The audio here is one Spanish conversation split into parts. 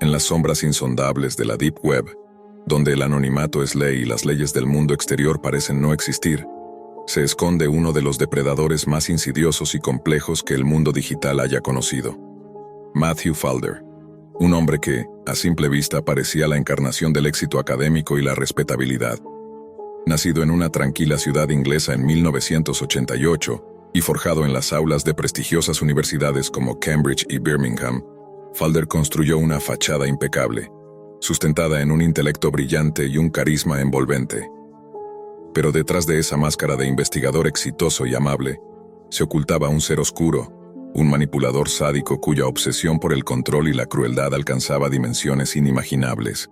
En las sombras insondables de la Deep Web, donde el anonimato es ley y las leyes del mundo exterior parecen no existir, se esconde uno de los depredadores más insidiosos y complejos que el mundo digital haya conocido. Matthew Falder, un hombre que, a simple vista, parecía la encarnación del éxito académico y la respetabilidad. Nacido en una tranquila ciudad inglesa en 1988 y forjado en las aulas de prestigiosas universidades como Cambridge y Birmingham, Falder construyó una fachada impecable, sustentada en un intelecto brillante y un carisma envolvente. Pero detrás de esa máscara de investigador exitoso y amable, se ocultaba un ser oscuro, un manipulador sádico cuya obsesión por el control y la crueldad alcanzaba dimensiones inimaginables.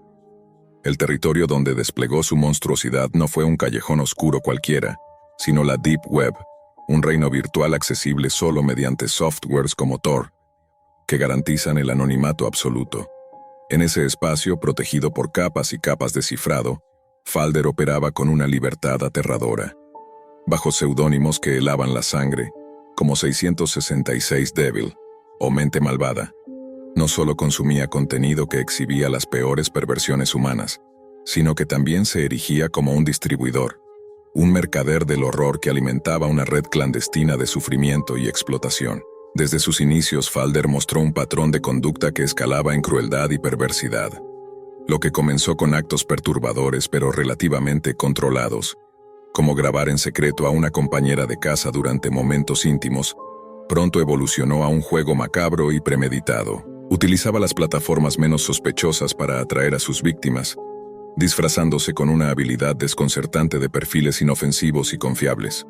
El territorio donde desplegó su monstruosidad no fue un callejón oscuro cualquiera, sino la Deep Web, un reino virtual accesible solo mediante softwares como Tor, que garantizan el anonimato absoluto. En ese espacio, protegido por capas y capas de cifrado, Falder operaba con una libertad aterradora. Bajo seudónimos que helaban la sangre, como 666 Devil, o Mente Malvada, no solo consumía contenido que exhibía las peores perversiones humanas, sino que también se erigía como un distribuidor, un mercader del horror que alimentaba una red clandestina de sufrimiento y explotación. Desde sus inicios, Falder mostró un patrón de conducta que escalaba en crueldad y perversidad. Lo que comenzó con actos perturbadores pero relativamente controlados, como grabar en secreto a una compañera de casa durante momentos íntimos, pronto evolucionó a un juego macabro y premeditado. Utilizaba las plataformas menos sospechosas para atraer a sus víctimas, disfrazándose con una habilidad desconcertante de perfiles inofensivos y confiables.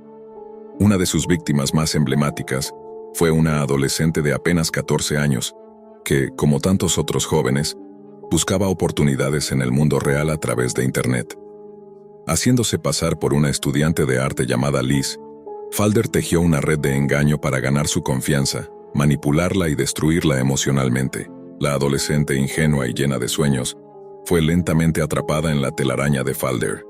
Una de sus víctimas más emblemáticas fue una adolescente de apenas 14 años, que, como tantos otros jóvenes, buscaba oportunidades en el mundo real a través de Internet. Haciéndose pasar por una estudiante de arte llamada Liz, Falder tejió una red de engaño para ganar su confianza, manipularla y destruirla emocionalmente. La adolescente, ingenua y llena de sueños, fue lentamente atrapada en la telaraña de Falder.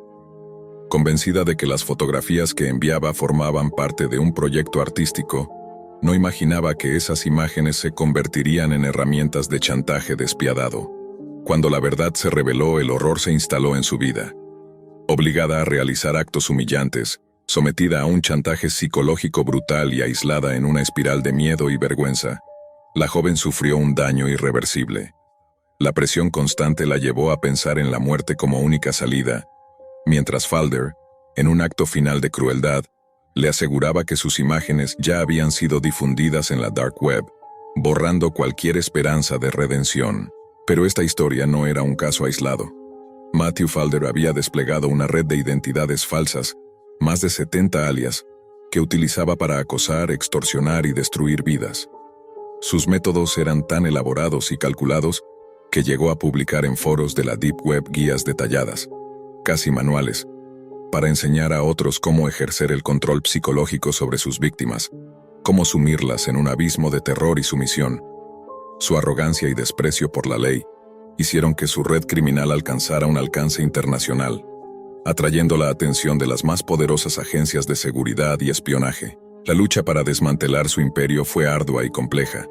Convencida de que las fotografías que enviaba formaban parte de un proyecto artístico, no imaginaba que esas imágenes se convertirían en herramientas de chantaje despiadado. Cuando la verdad se reveló, el horror se instaló en su vida. Obligada a realizar actos humillantes, sometida a un chantaje psicológico brutal y aislada en una espiral de miedo y vergüenza, la joven sufrió un daño irreversible. La presión constante la llevó a pensar en la muerte como única salida, mientras Falder, en un acto final de crueldad, le aseguraba que sus imágenes ya habían sido difundidas en la Dark Web, borrando cualquier esperanza de redención. Pero esta historia no era un caso aislado. Matthew Falder había desplegado una red de identidades falsas, más de 70 alias, que utilizaba para acosar, extorsionar y destruir vidas. Sus métodos eran tan elaborados y calculados que llegó a publicar en foros de la Deep Web guías detalladas, casi manuales, para enseñar a otros cómo ejercer el control psicológico sobre sus víctimas, cómo sumirlas en un abismo de terror y sumisión. Su arrogancia y desprecio por la ley hicieron que su red criminal alcanzara un alcance internacional, atrayendo la atención de las más poderosas agencias de seguridad y espionaje. La lucha para desmantelar su imperio fue ardua y compleja.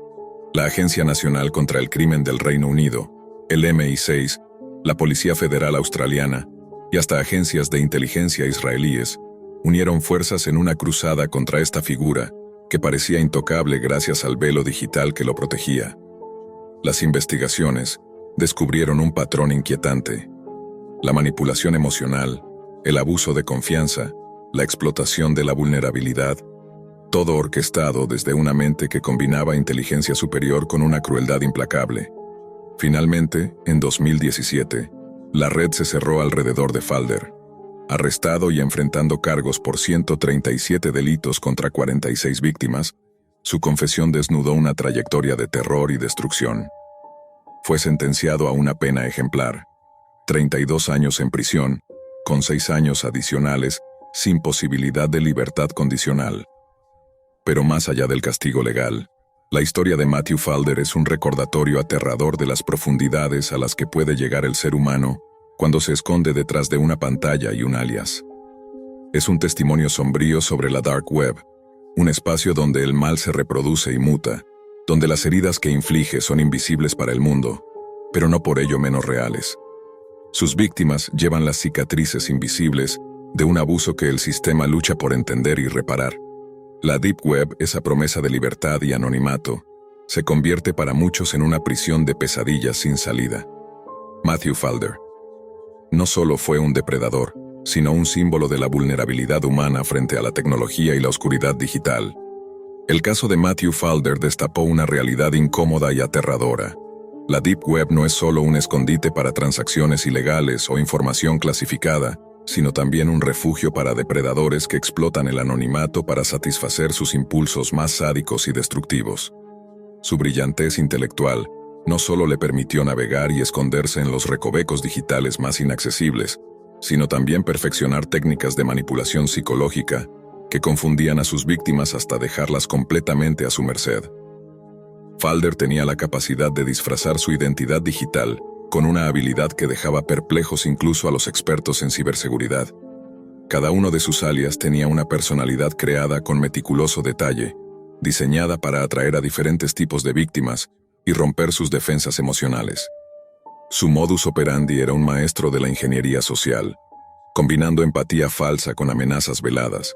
La Agencia Nacional contra el Crimen del Reino Unido, el MI6, la Policía Federal Australiana y hasta agencias de inteligencia israelíes unieron fuerzas en una cruzada contra esta figura que parecía intocable gracias al velo digital que lo protegía. Las investigaciones descubrieron un patrón inquietante: la manipulación emocional, el abuso de confianza, la explotación de la vulnerabilidad, todo orquestado desde una mente que combinaba inteligencia superior con una crueldad implacable. Finalmente, en 2017, la red se cerró alrededor de Falder. Arrestado y enfrentando cargos por 137 delitos contra 46 víctimas, su confesión desnudó una trayectoria de terror y destrucción. Fue sentenciado a una pena ejemplar: 32 años en prisión, con 6 años adicionales, sin posibilidad de libertad condicional. Pero más allá del castigo legal, la historia de Matthew Falder es un recordatorio aterrador de las profundidades a las que puede llegar el ser humano cuando se esconde detrás de una pantalla y un alias. Es un testimonio sombrío sobre la Dark Web, un espacio donde el mal se reproduce y muta, donde las heridas que inflige son invisibles para el mundo, pero no por ello menos reales. Sus víctimas llevan las cicatrices invisibles de un abuso que el sistema lucha por entender y reparar. La Deep Web, esa promesa de libertad y anonimato, se convierte para muchos en una prisión de pesadillas sin salida. Matthew Falder no solo fue un depredador, sino un símbolo de la vulnerabilidad humana frente a la tecnología y la oscuridad digital. El caso de Matthew Falder destapó una realidad incómoda y aterradora. La Deep Web no es solo un escondite para transacciones ilegales o información clasificada, sino también un refugio para depredadores que explotan el anonimato para satisfacer sus impulsos más sádicos y destructivos. Su brillantez intelectual no solo le permitió navegar y esconderse en los recovecos digitales más inaccesibles, sino también perfeccionar técnicas de manipulación psicológica que confundían a sus víctimas hasta dejarlas completamente a su merced. Falder tenía la capacidad de disfrazar su identidad digital con una habilidad que dejaba perplejos incluso a los expertos en ciberseguridad. Cada uno de sus alias tenía una personalidad creada con meticuloso detalle, diseñada para atraer a diferentes tipos de víctimas y romper sus defensas emocionales. Su modus operandi era un maestro de la ingeniería social, combinando empatía falsa con amenazas veladas,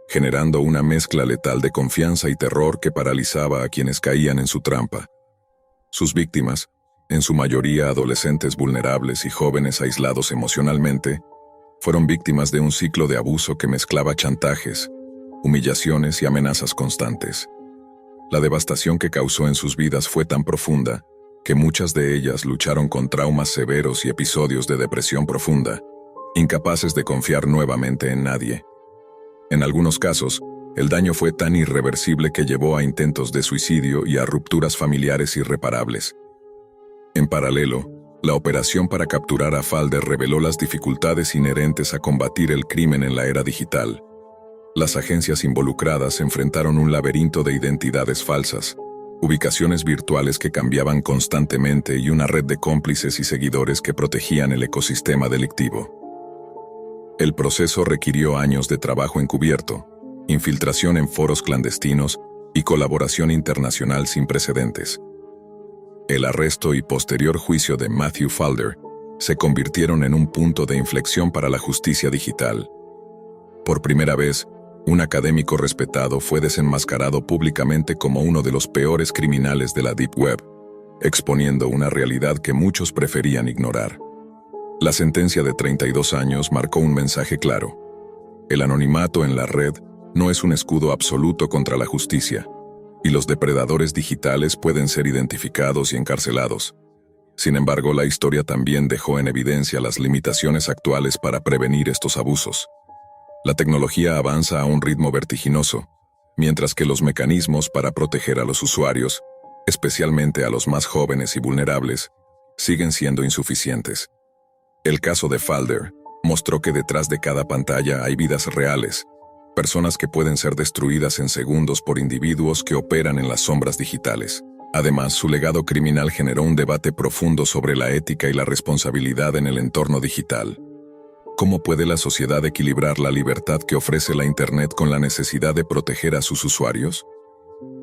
generando una mezcla letal de confianza y terror que paralizaba a quienes caían en su trampa. Sus víctimas, en su mayoría adolescentes vulnerables y jóvenes aislados emocionalmente, fueron víctimas de un ciclo de abuso que mezclaba chantajes, humillaciones y amenazas constantes. La devastación que causó en sus vidas fue tan profunda que muchas de ellas lucharon con traumas severos y episodios de depresión profunda, incapaces de confiar nuevamente en nadie. En algunos casos, el daño fue tan irreversible que llevó a intentos de suicidio y a rupturas familiares irreparables. En paralelo, la operación para capturar a Falder reveló las dificultades inherentes a combatir el crimen en la era digital. Las agencias involucradas enfrentaron un laberinto de identidades falsas, ubicaciones virtuales que cambiaban constantemente y una red de cómplices y seguidores que protegían el ecosistema delictivo. El proceso requirió años de trabajo encubierto, infiltración en foros clandestinos y colaboración internacional sin precedentes. El arresto y posterior juicio de Matthew Falder se convirtieron en un punto de inflexión para la justicia digital. Por primera vez, un académico respetado fue desenmascarado públicamente como uno de los peores criminales de la Deep Web, exponiendo una realidad que muchos preferían ignorar. La sentencia de 32 años marcó un mensaje claro. El anonimato en la red no es un escudo absoluto contra la justicia, y los depredadores digitales pueden ser identificados y encarcelados. Sin embargo, la historia también dejó en evidencia las limitaciones actuales para prevenir estos abusos. La tecnología avanza a un ritmo vertiginoso, mientras que los mecanismos para proteger a los usuarios, especialmente a los más jóvenes y vulnerables, siguen siendo insuficientes. El caso de Falder mostró que detrás de cada pantalla hay vidas reales, personas que pueden ser destruidas en segundos por individuos que operan en las sombras digitales. Además, su legado criminal generó un debate profundo sobre la ética y la responsabilidad en el entorno digital. ¿Cómo puede la sociedad equilibrar la libertad que ofrece la Internet con la necesidad de proteger a sus usuarios?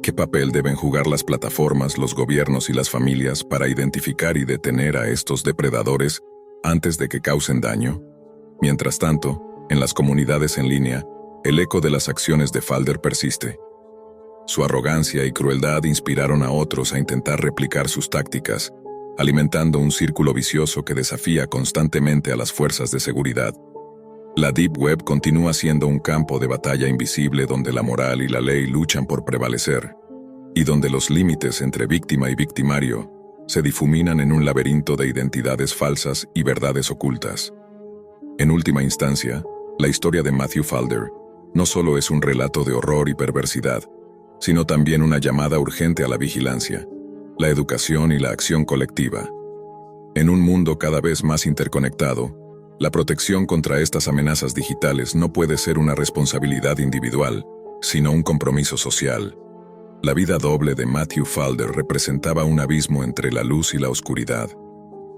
¿Qué papel deben jugar las plataformas, los gobiernos y las familias para identificar y detener a estos depredadores antes de que causen daño? Mientras tanto, en las comunidades en línea, el eco de las acciones de Falder persiste. Su arrogancia y crueldad inspiraron a otros a intentar replicar sus tácticas, alimentando un círculo vicioso que desafía constantemente a las fuerzas de seguridad. La Deep Web continúa siendo un campo de batalla invisible donde la moral y la ley luchan por prevalecer, y donde los límites entre víctima y victimario se difuminan en un laberinto de identidades falsas y verdades ocultas. En última instancia, la historia de Matthew Falder no solo es un relato de horror y perversidad, sino también una llamada urgente a la vigilancia, la educación y la acción colectiva. En un mundo cada vez más interconectado, la protección contra estas amenazas digitales no puede ser una responsabilidad individual, sino un compromiso social. La vida doble de Matthew Falder representaba un abismo entre la luz y la oscuridad.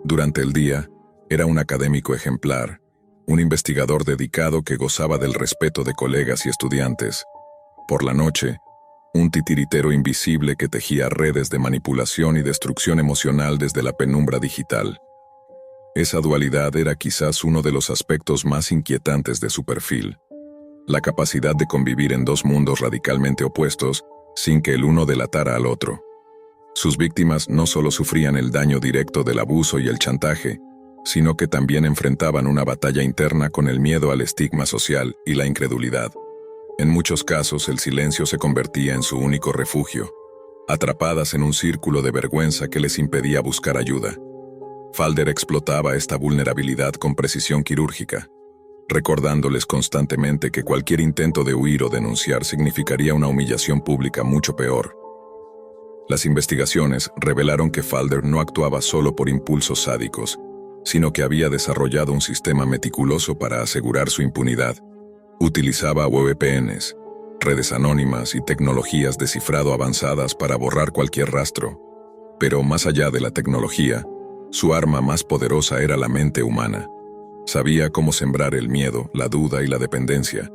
Durante el día, era un académico ejemplar, un investigador dedicado que gozaba del respeto de colegas y estudiantes. Por la noche, un titiritero invisible que tejía redes de manipulación y destrucción emocional desde la penumbra digital. Esa dualidad era quizás uno de los aspectos más inquietantes de su perfil. La capacidad de convivir en dos mundos radicalmente opuestos, sin que el uno delatara al otro. Sus víctimas no solo sufrían el daño directo del abuso y el chantaje, sino que también enfrentaban una batalla interna con el miedo al estigma social y la incredulidad. En muchos casos el silencio se convertía en su único refugio, atrapadas en un círculo de vergüenza que les impedía buscar ayuda. Falder explotaba esta vulnerabilidad con precisión quirúrgica, recordándoles constantemente que cualquier intento de huir o denunciar significaría una humillación pública mucho peor. Las investigaciones revelaron que Falder no actuaba solo por impulsos sádicos, sino que había desarrollado un sistema meticuloso para asegurar su impunidad. Utilizaba VPNs, redes anónimas y tecnologías de cifrado avanzadas para borrar cualquier rastro. Pero más allá de la tecnología, su arma más poderosa era la mente humana. Sabía cómo sembrar el miedo, la duda y la dependencia,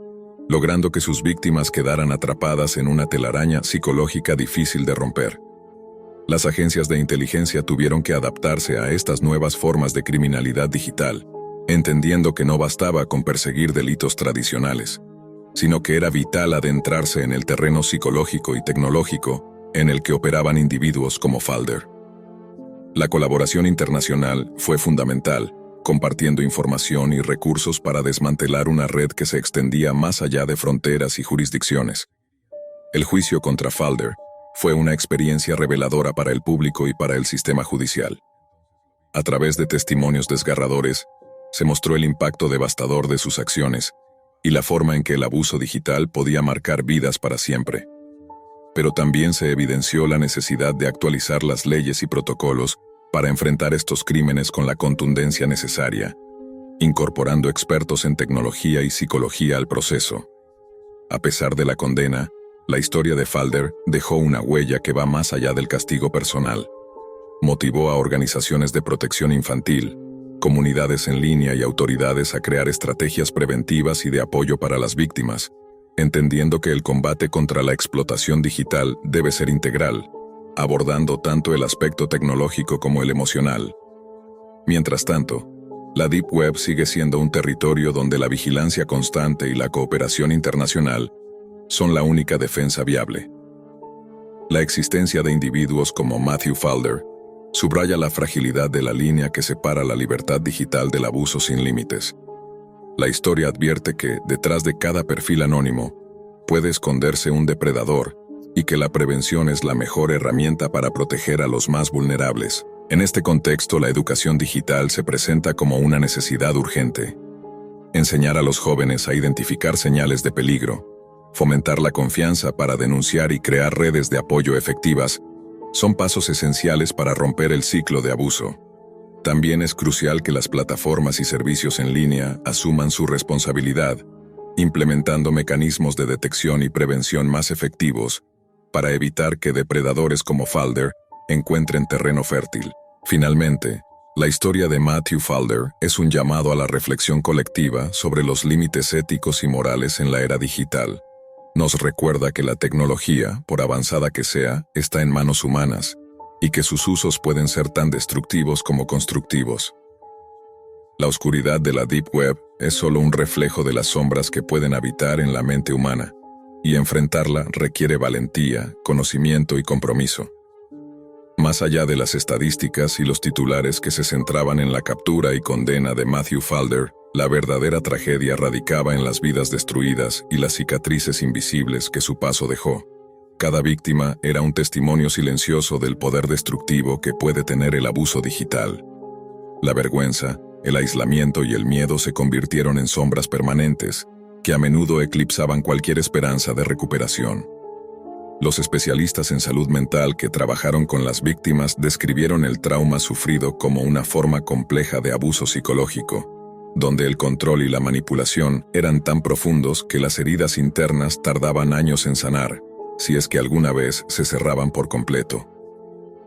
logrando que sus víctimas quedaran atrapadas en una telaraña psicológica difícil de romper. Las agencias de inteligencia tuvieron que adaptarse a estas nuevas formas de criminalidad digital, entendiendo que no bastaba con perseguir delitos tradicionales, sino que era vital adentrarse en el terreno psicológico y tecnológico en el que operaban individuos como Falder. La colaboración internacional fue fundamental, compartiendo información y recursos para desmantelar una red que se extendía más allá de fronteras y jurisdicciones. El juicio contra Falder fue una experiencia reveladora para el público y para el sistema judicial. A través de testimonios desgarradores, se mostró el impacto devastador de sus acciones y la forma en que el abuso digital podía marcar vidas para siempre. Pero también se evidenció la necesidad de actualizar las leyes y protocolos para enfrentar estos crímenes con la contundencia necesaria, incorporando expertos en tecnología y psicología al proceso. A pesar de la condena, la historia de Falder dejó una huella que va más allá del castigo personal. Motivó a organizaciones de protección infantil, comunidades en línea y autoridades a crear estrategias preventivas y de apoyo para las víctimas, entendiendo que el combate contra la explotación digital debe ser integral, abordando tanto el aspecto tecnológico como el emocional. Mientras tanto, la Deep Web sigue siendo un territorio donde la vigilancia constante y la cooperación internacional son la única defensa viable. La existencia de individuos como Matthew Falder subraya la fragilidad de la línea que separa la libertad digital del abuso sin límites. La historia advierte que, detrás de cada perfil anónimo, puede esconderse un depredador y que la prevención es la mejor herramienta para proteger a los más vulnerables. En este contexto, la educación digital se presenta como una necesidad urgente. Enseñar a los jóvenes a identificar señales de peligro, fomentar la confianza para denunciar y crear redes de apoyo efectivas, son pasos esenciales para romper el ciclo de abuso. También es crucial que las plataformas y servicios en línea asuman su responsabilidad, implementando mecanismos de detección y prevención más efectivos para evitar que depredadores como Falder encuentren terreno fértil. Finalmente, la historia de Matthew Falder es un llamado a la reflexión colectiva sobre los límites éticos y morales en la era digital. Nos recuerda que la tecnología, por avanzada que sea, está en manos humanas, y que sus usos pueden ser tan destructivos como constructivos. La oscuridad de la Deep Web es solo un reflejo de las sombras que pueden habitar en la mente humana, y enfrentarla requiere valentía, conocimiento y compromiso. Más allá de las estadísticas y los titulares que se centraban en la captura y condena de Matthew Falder, la verdadera tragedia radicaba en las vidas destruidas y las cicatrices invisibles que su paso dejó. Cada víctima era un testimonio silencioso del poder destructivo que puede tener el abuso digital. La vergüenza, el aislamiento y el miedo se convirtieron en sombras permanentes, que a menudo eclipsaban cualquier esperanza de recuperación. Los especialistas en salud mental que trabajaron con las víctimas describieron el trauma sufrido como una forma compleja de abuso psicológico, donde el control y la manipulación eran tan profundos que las heridas internas tardaban años en sanar, si es que alguna vez se cerraban por completo.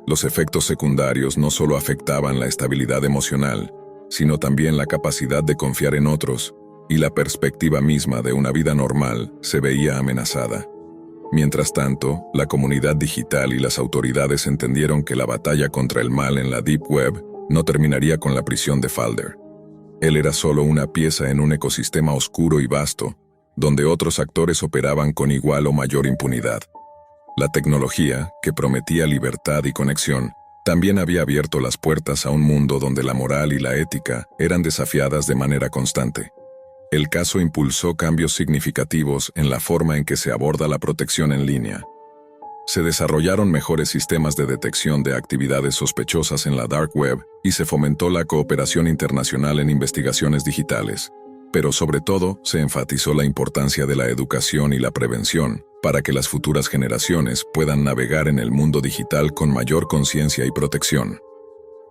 Los efectos secundarios no solo afectaban la estabilidad emocional, sino también la capacidad de confiar en otros, y la perspectiva misma de una vida normal se veía amenazada. Mientras tanto, la comunidad digital y las autoridades entendieron que la batalla contra el mal en la Deep Web no terminaría con la prisión de Falder. Él era solo una pieza en un ecosistema oscuro y vasto, donde otros actores operaban con igual o mayor impunidad. La tecnología, que prometía libertad y conexión, también había abierto las puertas a un mundo donde la moral y la ética eran desafiadas de manera constante. El caso impulsó cambios significativos en la forma en que se aborda la protección en línea. Se desarrollaron mejores sistemas de detección de actividades sospechosas en la Dark Web y se fomentó la cooperación internacional en investigaciones digitales. Pero sobre todo, se enfatizó la importancia de la educación y la prevención para que las futuras generaciones puedan navegar en el mundo digital con mayor conciencia y protección.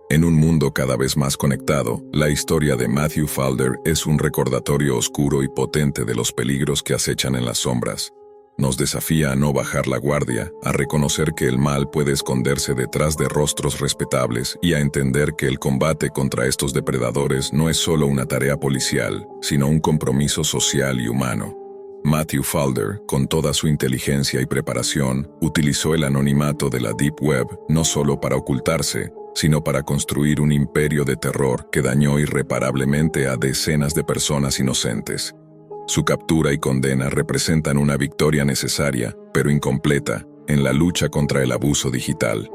En un mundo cada vez más conectado, la historia de Matthew Falder es un recordatorio oscuro y potente de los peligros que acechan en las sombras. Nos desafía a no bajar la guardia, a reconocer que el mal puede esconderse detrás de rostros respetables y a entender que el combate contra estos depredadores no es solo una tarea policial, sino un compromiso social y humano. Matthew Falder, con toda su inteligencia y preparación, utilizó el anonimato de la Deep Web no solo para ocultarse, sino para construir un imperio de terror que dañó irreparablemente a decenas de personas inocentes. Su captura y condena representan una victoria necesaria, pero incompleta, en la lucha contra el abuso digital.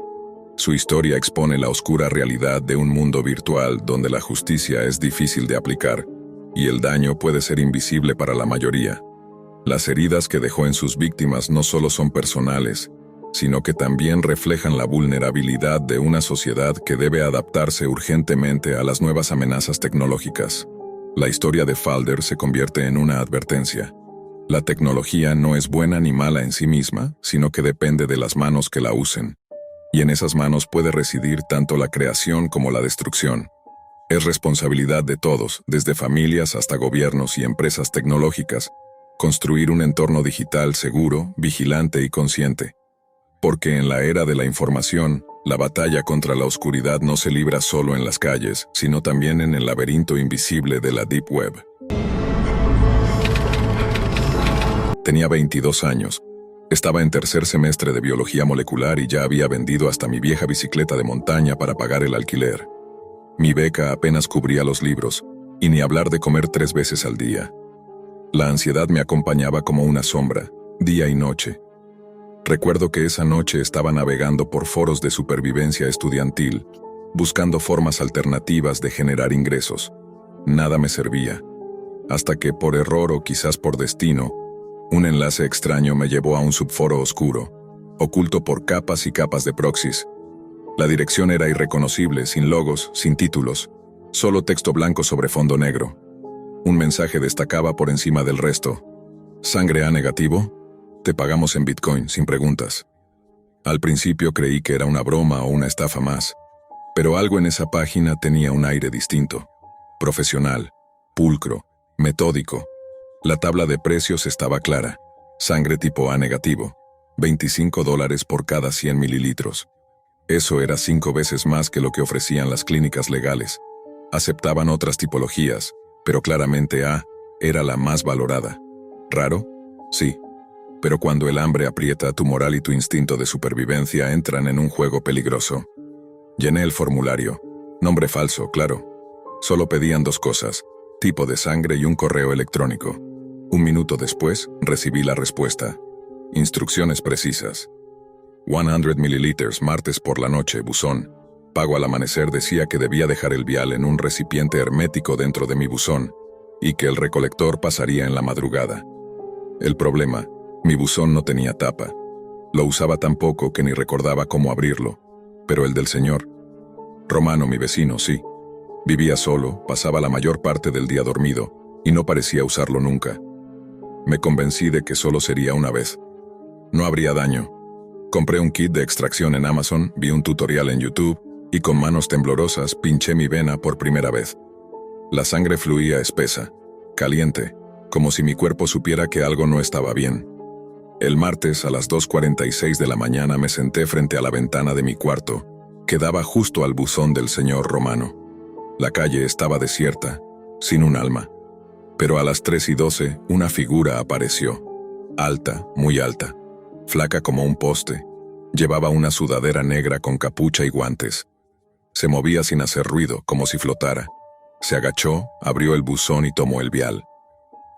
Su historia expone la oscura realidad de un mundo virtual donde la justicia es difícil de aplicar, y el daño puede ser invisible para la mayoría. Las heridas que dejó en sus víctimas no solo son personales, sino que también reflejan la vulnerabilidad de una sociedad que debe adaptarse urgentemente a las nuevas amenazas tecnológicas. La historia de Falder se convierte en una advertencia. La tecnología no es buena ni mala en sí misma, sino que depende de las manos que la usen. Y en esas manos puede residir tanto la creación como la destrucción. Es responsabilidad de todos, desde familias hasta gobiernos y empresas tecnológicas, construir un entorno digital seguro, vigilante y consciente. Porque en la era de la información, la batalla contra la oscuridad no se libra solo en las calles, sino también en el laberinto invisible de la Deep Web. Tenía 22 años. Estaba en tercer semestre de biología molecular y ya había vendido hasta mi vieja bicicleta de montaña para pagar el alquiler. Mi beca apenas cubría los libros, y ni hablar de comer 3 veces al día. La ansiedad me acompañaba como una sombra, día y noche. Recuerdo que esa noche estaba navegando por foros de supervivencia estudiantil, buscando formas alternativas de generar ingresos. Nada me servía. Hasta que, por error o quizás por destino, un enlace extraño me llevó a un subforo oscuro, oculto por capas y capas de proxies. La dirección era irreconocible, sin logos, sin títulos, solo texto blanco sobre fondo negro. Un mensaje destacaba por encima del resto. ¿Sangre A negativo? Te pagamos en Bitcoin, sin preguntas. Al principio creí que era una broma o una estafa más, pero algo en esa página tenía un aire distinto. Profesional, pulcro, metódico. La tabla de precios estaba clara. Sangre tipo A negativo, $25 por cada 100 mililitros. Eso era 5 veces más que lo que ofrecían las clínicas legales. Aceptaban otras tipologías, pero claramente A era la más valorada. ¿Raro? Sí. Pero cuando el hambre aprieta, tu moral y tu instinto de supervivencia entran en un juego peligroso. Llené el formulario. Nombre falso, claro. Solo pedían 2 cosas, tipo de sangre y un correo electrónico. 1 minuto después, recibí la respuesta. Instrucciones precisas. 100 mililitros, martes por la noche, buzón. Pago al amanecer. Decía que debía dejar el vial en un recipiente hermético dentro de mi buzón, y que el recolector pasaría en la madrugada. El problema: mi buzón no tenía tapa. Lo usaba tan poco que ni recordaba cómo abrirlo. Pero el del señor Romano, mi vecino, sí. Vivía solo, pasaba la mayor parte del día dormido, y no parecía usarlo nunca. Me convencí de que solo sería una vez. No habría daño. Compré un kit de extracción en Amazon, vi un tutorial en YouTube, y con manos temblorosas pinché mi vena por primera vez. La sangre fluía espesa, caliente, como si mi cuerpo supiera que algo no estaba bien. El martes a las 2:46 de la mañana me senté frente a la ventana de mi cuarto, que daba justo al buzón del señor Romano. La calle estaba desierta, sin un alma. Pero a las 3:12 una figura apareció, alta, muy alta. flaca como un poste. Llevaba una sudadera negra con capucha y guantes. Se movía sin hacer ruido, como si flotara. Se agachó, abrió el buzón y tomó el vial.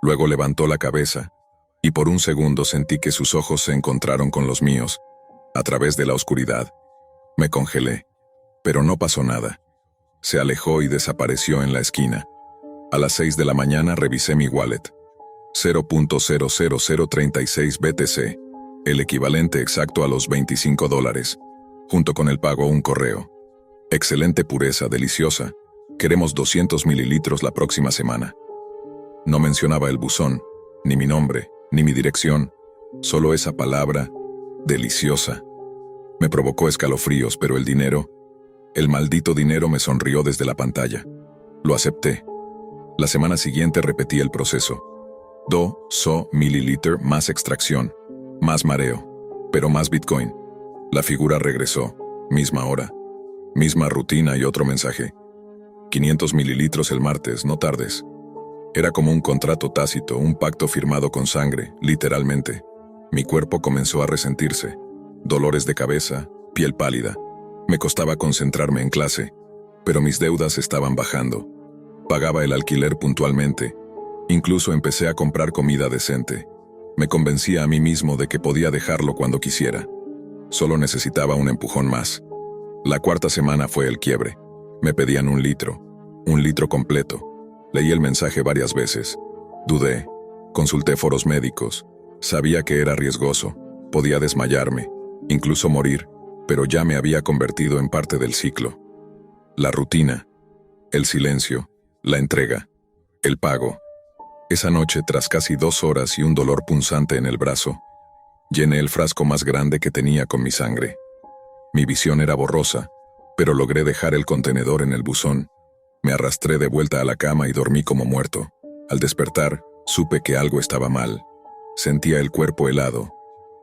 Luego levantó la cabeza, y por un segundo sentí que sus ojos se encontraron con los míos, a través de la oscuridad. Me congelé, pero no pasó nada. Se alejó y desapareció en la esquina. A las 6 de la mañana revisé mi wallet. 0.00036 BTC, el equivalente exacto a los $25, junto con el pago un correo. Excelente pureza, deliciosa. Queremos 200 mililitros la próxima semana. No mencionaba el buzón, ni mi nombre, ni mi dirección, solo esa palabra, deliciosa. Me provocó escalofríos, pero el maldito dinero me sonrió desde la pantalla. Lo acepté. La semana siguiente repetí el proceso. mililiter más extracción, más mareo, pero más Bitcoin. La figura regresó, misma hora, misma rutina y otro mensaje. 500 mililitros el martes, no tardes. Era como un contrato tácito, un pacto firmado con sangre, literalmente. Mi cuerpo comenzó a resentirse. Dolores de cabeza, piel pálida. Me costaba concentrarme en clase, pero mis deudas estaban bajando. Pagaba el alquiler puntualmente. Incluso empecé a comprar comida decente. Me convencía a mí mismo de que podía dejarlo cuando quisiera. Solo necesitaba un empujón más. La cuarta semana fue el quiebre. Me pedían un litro completo. Leí el mensaje varias veces. Dudé. Consulté foros médicos. Sabía que era riesgoso. Podía desmayarme, incluso morir, pero ya me había convertido en parte del ciclo. La rutina, el silencio, la entrega, el pago. Esa noche, tras casi 2 horas y un dolor punzante en el brazo, llené el frasco más grande que tenía con mi sangre. Mi visión era borrosa, pero logré dejar el contenedor en el buzón. Me arrastré de vuelta a la cama y dormí como muerto. Al despertar, supe que algo estaba mal. Sentía el cuerpo helado.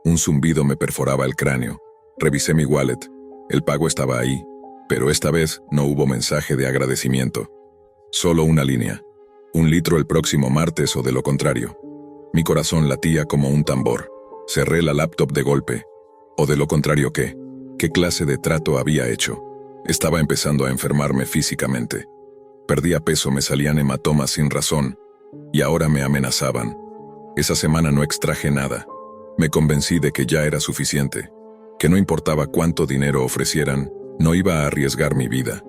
Un zumbido me perforaba el cráneo. Revisé mi wallet. El pago estaba ahí, pero esta vez no hubo mensaje de agradecimiento. Solo una línea. 1 litro el próximo martes o de lo contrario. Mi corazón latía como un tambor. Cerré la laptop de golpe. ¿O de lo contrario qué? ¿Qué clase de trato había hecho? Estaba empezando a enfermarme físicamente. Perdía peso, me salían hematomas sin razón, y ahora me amenazaban. Esa semana no extraje nada. Me convencí de que ya era suficiente, que no importaba cuánto dinero ofrecieran, no iba a arriesgar mi vida.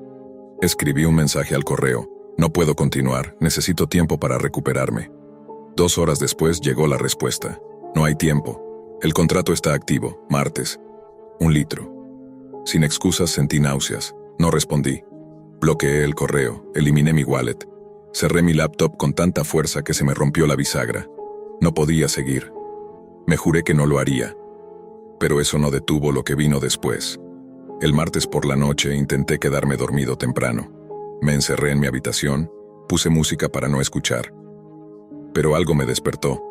Escribí un mensaje al correo. No puedo continuar, necesito tiempo para recuperarme. 2 horas después llegó la respuesta. No hay tiempo. El contrato está activo, martes. 1 litro. Sin excusas sentí náuseas. No respondí. Bloqueé el correo, eliminé mi wallet. Cerré mi laptop con tanta fuerza que se me rompió la bisagra. No podía seguir. Me juré que no lo haría. Pero eso no detuvo lo que vino después. El martes por la noche intenté quedarme dormido temprano. Me encerré en mi habitación, puse música para no escuchar. Pero algo me despertó.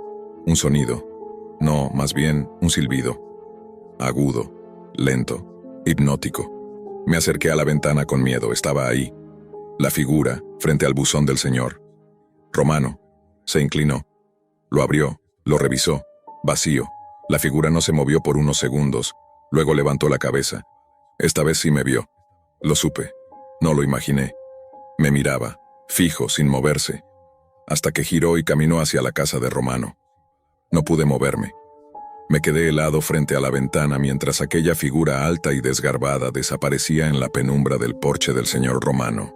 Un sonido. No, más bien, un silbido. Agudo, lento, hipnótico. Me acerqué a la ventana con miedo, estaba ahí. La figura, frente al buzón del señor. Romano. Se inclinó. Lo abrió, lo revisó. Vacío. La figura no se movió por unos segundos. Luego levantó la cabeza. Esta vez sí me vio. Lo supe. No lo imaginé. Me miraba, fijo, sin moverse, hasta que giró y caminó hacia la casa de Romano. No pude moverme. Me quedé helado frente a la ventana mientras aquella figura alta y desgarbada desaparecía en la penumbra del porche del señor Romano.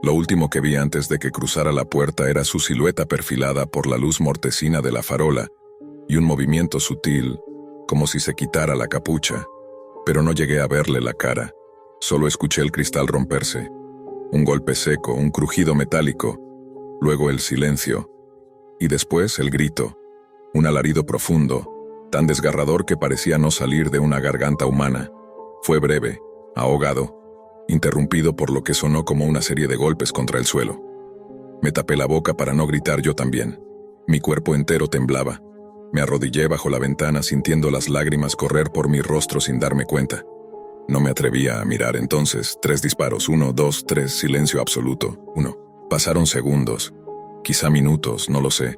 Lo último que vi antes de que cruzara la puerta era su silueta perfilada por la luz mortecina de la farola y un movimiento sutil, como si se quitara la capucha, pero no llegué a verle la cara. Solo escuché el cristal romperse. Un golpe seco, un crujido metálico, luego el silencio, y después el grito, un alarido profundo, tan desgarrador que parecía no salir de una garganta humana. Fue breve, ahogado, interrumpido por lo que sonó como una serie de golpes contra el suelo. Me tapé la boca para no gritar yo también. Mi cuerpo entero temblaba. Me arrodillé bajo la ventana sintiendo las lágrimas correr por mi rostro sin darme cuenta. No me atrevía a mirar entonces. 3 disparos, 1, 2, 3, silencio absoluto. 1. Pasaron segundos, quizá minutos, no lo sé.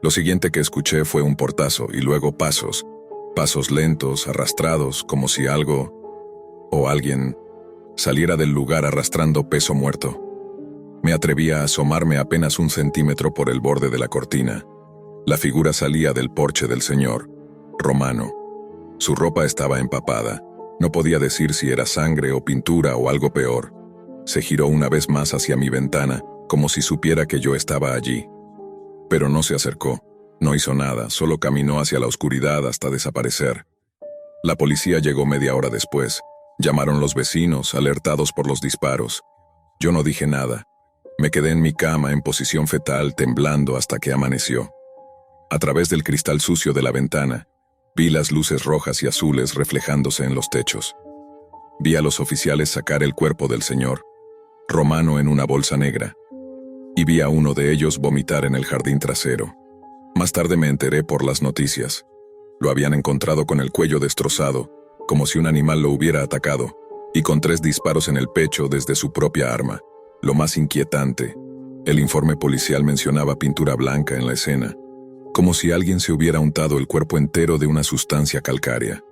Lo siguiente que escuché fue un portazo y luego pasos. Pasos lentos, arrastrados, como si algo o alguien saliera del lugar arrastrando peso muerto. Me atreví a asomarme apenas 1 centímetro por el borde de la cortina. La figura salía del porche del señor Romano. Su ropa estaba empapada. No podía decir si era sangre o pintura o algo peor. Se giró una vez más hacia mi ventana, como si supiera que yo estaba allí. Pero no se acercó, no hizo nada, solo caminó hacia la oscuridad hasta desaparecer. La policía llegó media hora después. Llamaron los vecinos, alertados por los disparos. Yo no dije nada. Me quedé en mi cama en posición fetal, temblando hasta que amaneció. A través del cristal sucio de la ventana, vi las luces rojas y azules reflejándose en los techos. Vi a los oficiales sacar el cuerpo del señor Romano en una bolsa negra, y vi a uno de ellos vomitar en el jardín trasero. Más tarde me enteré por las noticias. Lo habían encontrado con el cuello destrozado, como si un animal lo hubiera atacado, y con 3 disparos en el pecho desde su propia arma. Lo más inquietante, el informe policial mencionaba pintura blanca en la escena, como si alguien se hubiera untado el cuerpo entero de una sustancia calcárea.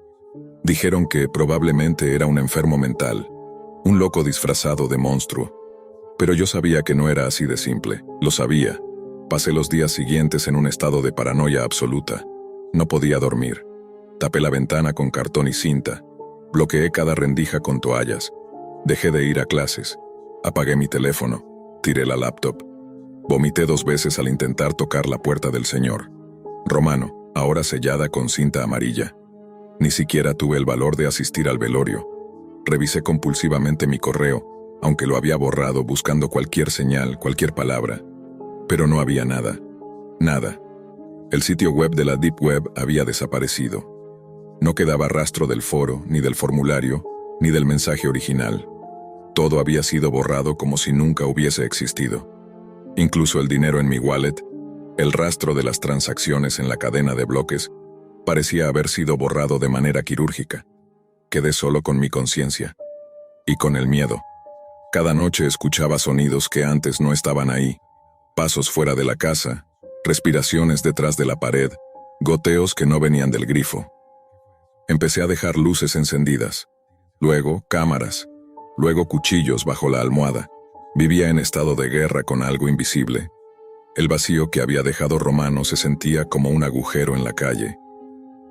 Dijeron que probablemente era un enfermo mental, un loco disfrazado de monstruo. Pero yo sabía que no era así de simple, lo sabía. Pasé los días siguientes en un estado de paranoia absoluta. No podía dormir. Tapé la ventana con cartón y cinta. Bloqueé cada rendija con toallas. Dejé de ir a clases. Apagué mi teléfono. Tiré la laptop. Vomité 2 veces al intentar tocar la puerta del señor Romano, ahora sellada con cinta amarilla. Ni siquiera tuve el valor de asistir al velorio. Revisé compulsivamente mi correo, aunque lo había borrado buscando cualquier señal, cualquier palabra. Pero no había nada. Nada. El sitio web de la Deep Web había desaparecido. No quedaba rastro del foro, ni del formulario, ni del mensaje original. Todo había sido borrado como si nunca hubiese existido. Incluso el dinero en mi wallet, el rastro de las transacciones en la cadena de bloques, parecía haber sido borrado de manera quirúrgica. Quedé solo con mi conciencia. Y con el miedo. Cada noche escuchaba sonidos que antes no estaban ahí. Pasos fuera de la casa, respiraciones detrás de la pared, goteos que no venían del grifo. Empecé a dejar luces encendidas. Luego, cámaras. Luego cuchillos bajo la almohada. Vivía en estado de guerra con algo invisible. El vacío que había dejado Romano se sentía como un agujero en la calle,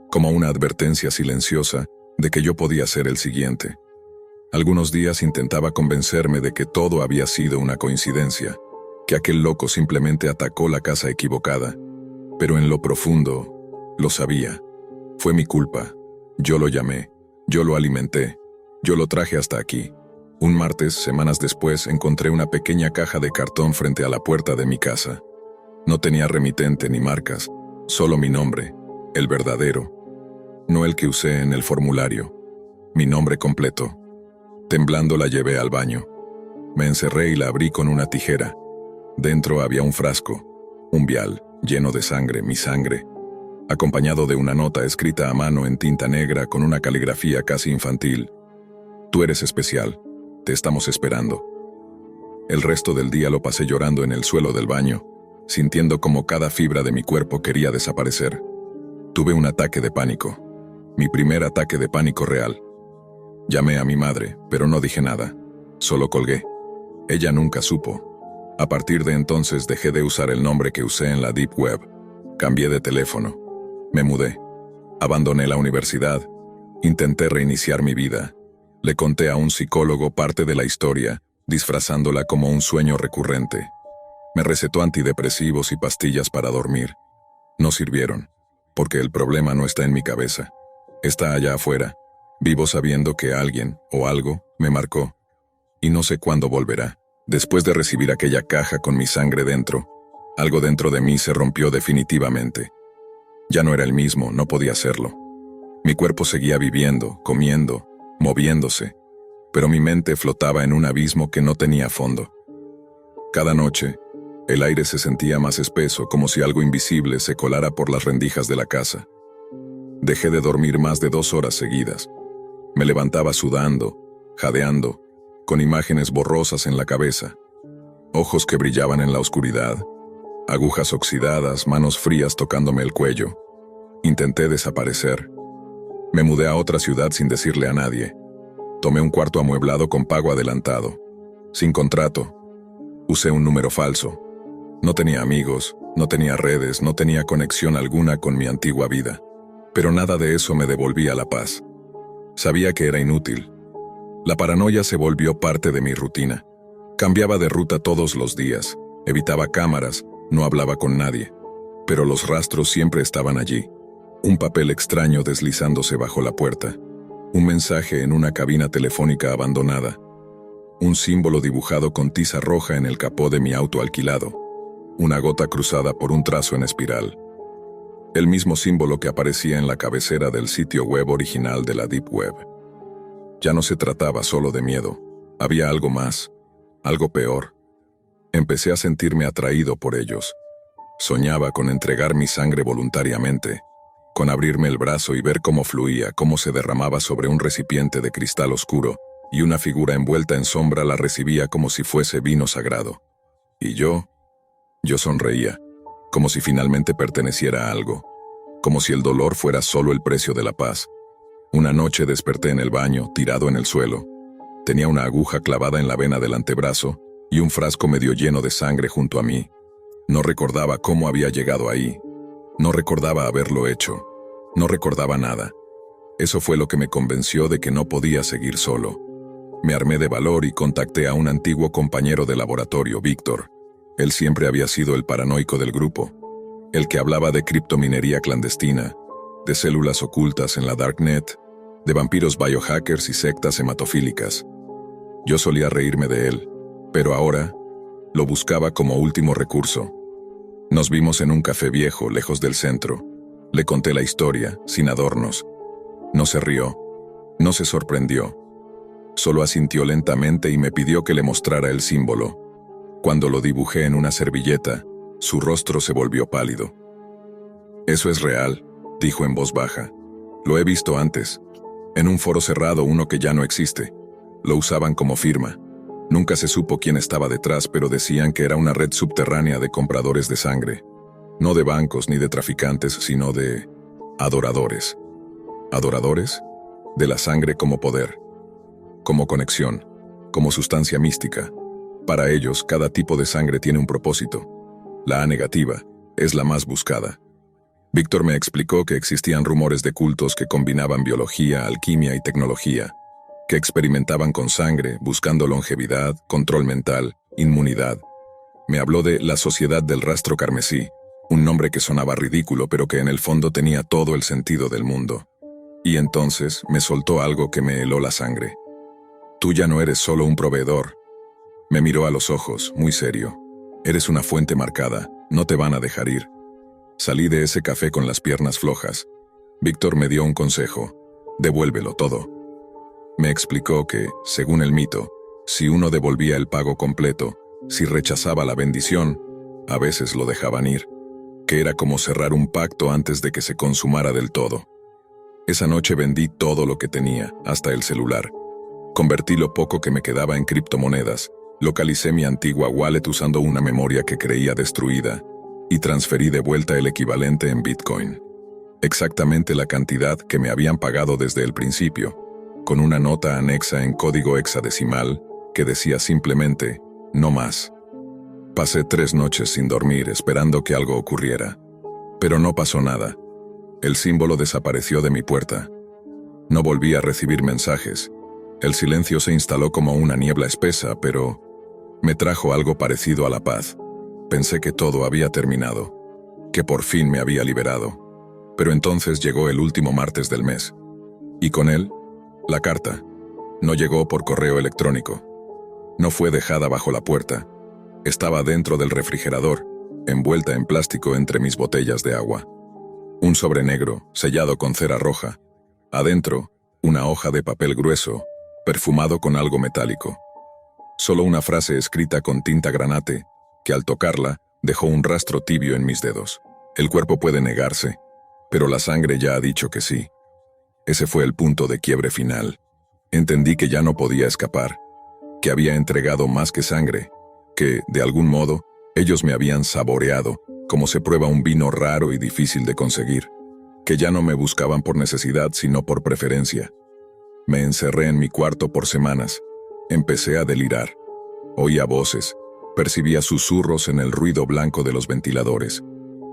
como una advertencia silenciosa de que yo podía ser el siguiente. Algunos días intentaba convencerme de que todo había sido una coincidencia, que aquel loco simplemente atacó la casa equivocada, pero en lo profundo, lo sabía. Fue mi culpa. Yo lo llamé, yo lo alimenté, yo lo traje hasta aquí. Un martes, semanas después, encontré una pequeña caja de cartón frente a la puerta de mi casa. No tenía remitente ni marcas, solo mi nombre, el verdadero, no el que usé en el formulario, mi nombre completo. Temblando la llevé al baño. Me encerré y la abrí con una tijera. Dentro había un frasco, un vial, lleno de sangre, mi sangre, acompañado de una nota escrita a mano en tinta negra con una caligrafía casi infantil. Tú eres especial. Te estamos esperando. El resto del día lo pasé llorando en el suelo del baño, sintiendo como cada fibra de mi cuerpo quería desaparecer. Tuve un ataque de pánico. Mi primer ataque de pánico real. Llamé a mi madre, pero no dije nada. Solo colgué. Ella nunca supo. A partir de entonces dejé de usar el nombre que usé en la Deep Web. Cambié de teléfono. Me mudé. Abandoné la universidad. Intenté reiniciar mi vida. Le conté a un psicólogo parte de la historia, disfrazándola como un sueño recurrente. Me recetó antidepresivos y pastillas para dormir. No sirvieron, porque el problema no está en mi cabeza. Está allá afuera. Vivo sabiendo que alguien, o algo, me marcó. Y no sé cuándo volverá. Después de recibir aquella caja con mi sangre dentro, algo dentro de mí se rompió definitivamente. Ya no era el mismo, no podía serlo. Mi cuerpo seguía viviendo, comiendo, moviéndose, pero mi mente flotaba en un abismo que no tenía fondo. Cada noche, el aire se sentía más espeso, como si algo invisible se colara por las rendijas de la casa. Dejé de dormir más de 2 horas seguidas. Me levantaba sudando, jadeando, con imágenes borrosas en la cabeza, ojos que brillaban en la oscuridad, agujas oxidadas, manos frías tocándome el cuello. Intenté desaparecer, Me mudé a otra ciudad sin decirle a nadie. Tomé un cuarto amueblado con pago adelantado. Sin contrato. Usé un número falso. No tenía amigos, no tenía redes, no tenía conexión alguna con mi antigua vida. Pero nada de eso me devolvía la paz. Sabía que era inútil. La paranoia se volvió parte de mi rutina. Cambiaba de ruta todos los días, evitaba cámaras, no hablaba con nadie. Pero los rastros siempre estaban allí. Un papel extraño deslizándose bajo la puerta. Un mensaje en una cabina telefónica abandonada. Un símbolo dibujado con tiza roja en el capó de mi auto alquilado. Una gota cruzada por un trazo en espiral. El mismo símbolo que aparecía en la cabecera del sitio web original de la Deep Web. Ya no se trataba solo de miedo. Había algo más, algo peor. Empecé a sentirme atraído por ellos. Soñaba con entregar mi sangre voluntariamente, con abrirme el brazo y ver cómo fluía, cómo se derramaba sobre un recipiente de cristal oscuro, y una figura envuelta en sombra la recibía como si fuese vino sagrado. Y yo sonreía, como si finalmente perteneciera a algo, como si el dolor fuera solo el precio de la paz. Una noche desperté en el baño, tirado en el suelo. Tenía una aguja clavada en la vena del antebrazo y un frasco medio lleno de sangre junto a mí. No recordaba cómo había llegado ahí. No recordaba haberlo hecho. No recordaba nada. Eso fue lo que me convenció de que no podía seguir solo. Me armé de valor y contacté a un antiguo compañero de laboratorio, Víctor. Él siempre había sido el paranoico del grupo, el que hablaba de criptominería clandestina, de células ocultas en la Darknet, de vampiros biohackers y sectas hematofílicas. Yo solía reírme de él, pero ahora lo buscaba como último recurso. Nos vimos en un café viejo, lejos del centro. Le conté la historia, sin adornos. No se rió, no se sorprendió. Solo asintió lentamente y me pidió que le mostrara el símbolo. Cuando lo dibujé en una servilleta, su rostro se volvió pálido. «Eso es real», dijo en voz baja. «Lo he visto antes. En un foro cerrado, uno que ya no existe. Lo usaban como firma. Nunca se supo quién estaba detrás, pero decían que era una red subterránea de compradores de sangre. No de bancos ni de traficantes, sino de adoradores. ¿Adoradores? De la sangre como poder, como conexión, como sustancia mística. Para ellos, cada tipo de sangre tiene un propósito. La A negativa es la más buscada». Víctor me explicó que existían rumores de cultos que combinaban biología, alquimia y tecnología, que experimentaban con sangre, buscando longevidad, control mental, inmunidad. Me habló de la Sociedad del Rastro Carmesí, un nombre que sonaba ridículo pero que en el fondo tenía todo el sentido del mundo. Y entonces me soltó algo que me heló la sangre. «Tú ya no eres solo un proveedor». Me miró a los ojos, muy serio. «Eres una fuente marcada, no te van a dejar ir». Salí de ese café con las piernas flojas. Víctor me dio un consejo: «Devuélvelo todo». Me explicó que, según el mito, si uno devolvía el pago completo, si rechazaba la bendición, a veces lo dejaban ir, que era como cerrar un pacto antes de que se consumara del todo. Esa noche vendí todo lo que tenía, hasta el celular. Convertí lo poco que me quedaba en criptomonedas, localicé mi antigua wallet usando una memoria que creía destruida, y transferí de vuelta el equivalente en Bitcoin. Exactamente la cantidad que me habían pagado desde el principio, con una nota anexa en código hexadecimal que decía simplemente, no más. Pasé 3 noches sin dormir esperando que algo ocurriera. Pero no pasó nada. El símbolo desapareció de mi puerta. No volví a recibir mensajes. El silencio se instaló como una niebla espesa, pero me trajo algo parecido a la paz. Pensé que todo había terminado, que por fin me había liberado. Pero entonces llegó el último martes del mes. Y con él, la carta. No llegó por correo electrónico. No fue dejada bajo la puerta. Estaba dentro del refrigerador, envuelta en plástico entre mis botellas de agua. Un sobre negro, sellado con cera roja. Adentro, una hoja de papel grueso, perfumado con algo metálico. Solo una frase escrita con tinta granate, que al tocarla dejó un rastro tibio en mis dedos. El cuerpo puede negarse, pero la sangre ya ha dicho que sí. Ese fue el punto de quiebre final. Entendí que ya no podía escapar, que había entregado más que sangre, que, de algún modo, ellos me habían saboreado, como se prueba un vino raro y difícil de conseguir, que ya no me buscaban por necesidad sino por preferencia. Me encerré en mi cuarto por semanas. Empecé a delirar. Oía voces, percibía susurros en el ruido blanco de los ventiladores.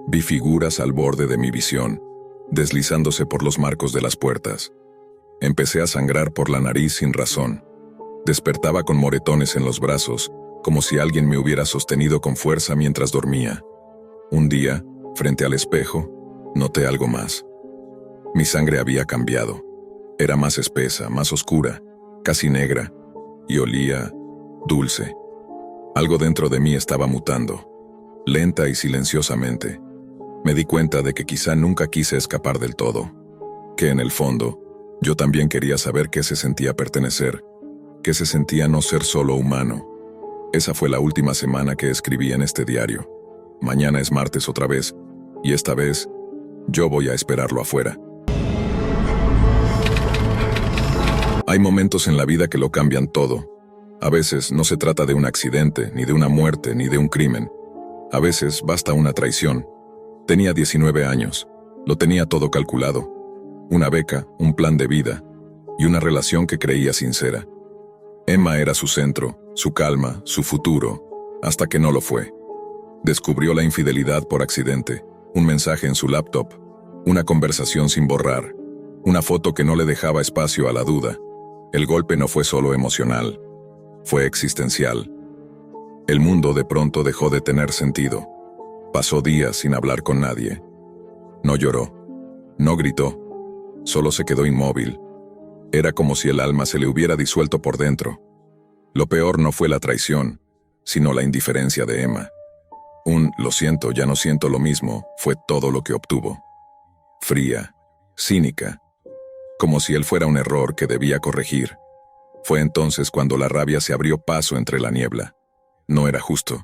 Vi figuras al borde de mi visión, deslizándose por los marcos de las puertas. Empecé a sangrar por la nariz sin razón. Despertaba con moretones en los brazos, como si alguien me hubiera sostenido con fuerza mientras dormía. Un día, frente al espejo, noté algo más. Mi sangre había cambiado. Era más espesa, más oscura, casi negra, y olía dulce. Algo dentro de mí estaba mutando, lenta y silenciosamente. Me di cuenta de que quizá nunca quise escapar del todo, que en el fondo, yo también quería saber qué se sentía pertenecer, qué se sentía no ser solo humano. Esa fue la última semana que escribí en este diario. Mañana es martes otra vez, y esta vez, yo voy a esperarlo afuera. Hay momentos en la vida que lo cambian todo. A veces no se trata de un accidente, ni de una muerte, ni de un crimen. A veces basta una traición. Tenía 19 años. Lo tenía todo calculado. Una beca, un plan de vida, y una relación que creía sincera. Emma era su centro, su calma, su futuro, hasta que no lo fue. Descubrió la infidelidad por accidente, un mensaje en su laptop, una conversación sin borrar, una foto que no le dejaba espacio a la duda. El golpe no fue solo emocional, fue existencial. El mundo de pronto dejó de tener sentido. Pasó días sin hablar con nadie. No lloró, no gritó, solo se quedó inmóvil. Era como si el alma se le hubiera disuelto por dentro. Lo peor no fue la traición, sino la indiferencia de Emma. Lo siento, ya no siento lo mismo, fue todo lo que obtuvo. Fría, cínica, como si él fuera un error que debía corregir. Fue entonces cuando la rabia se abrió paso entre la niebla. No era justo.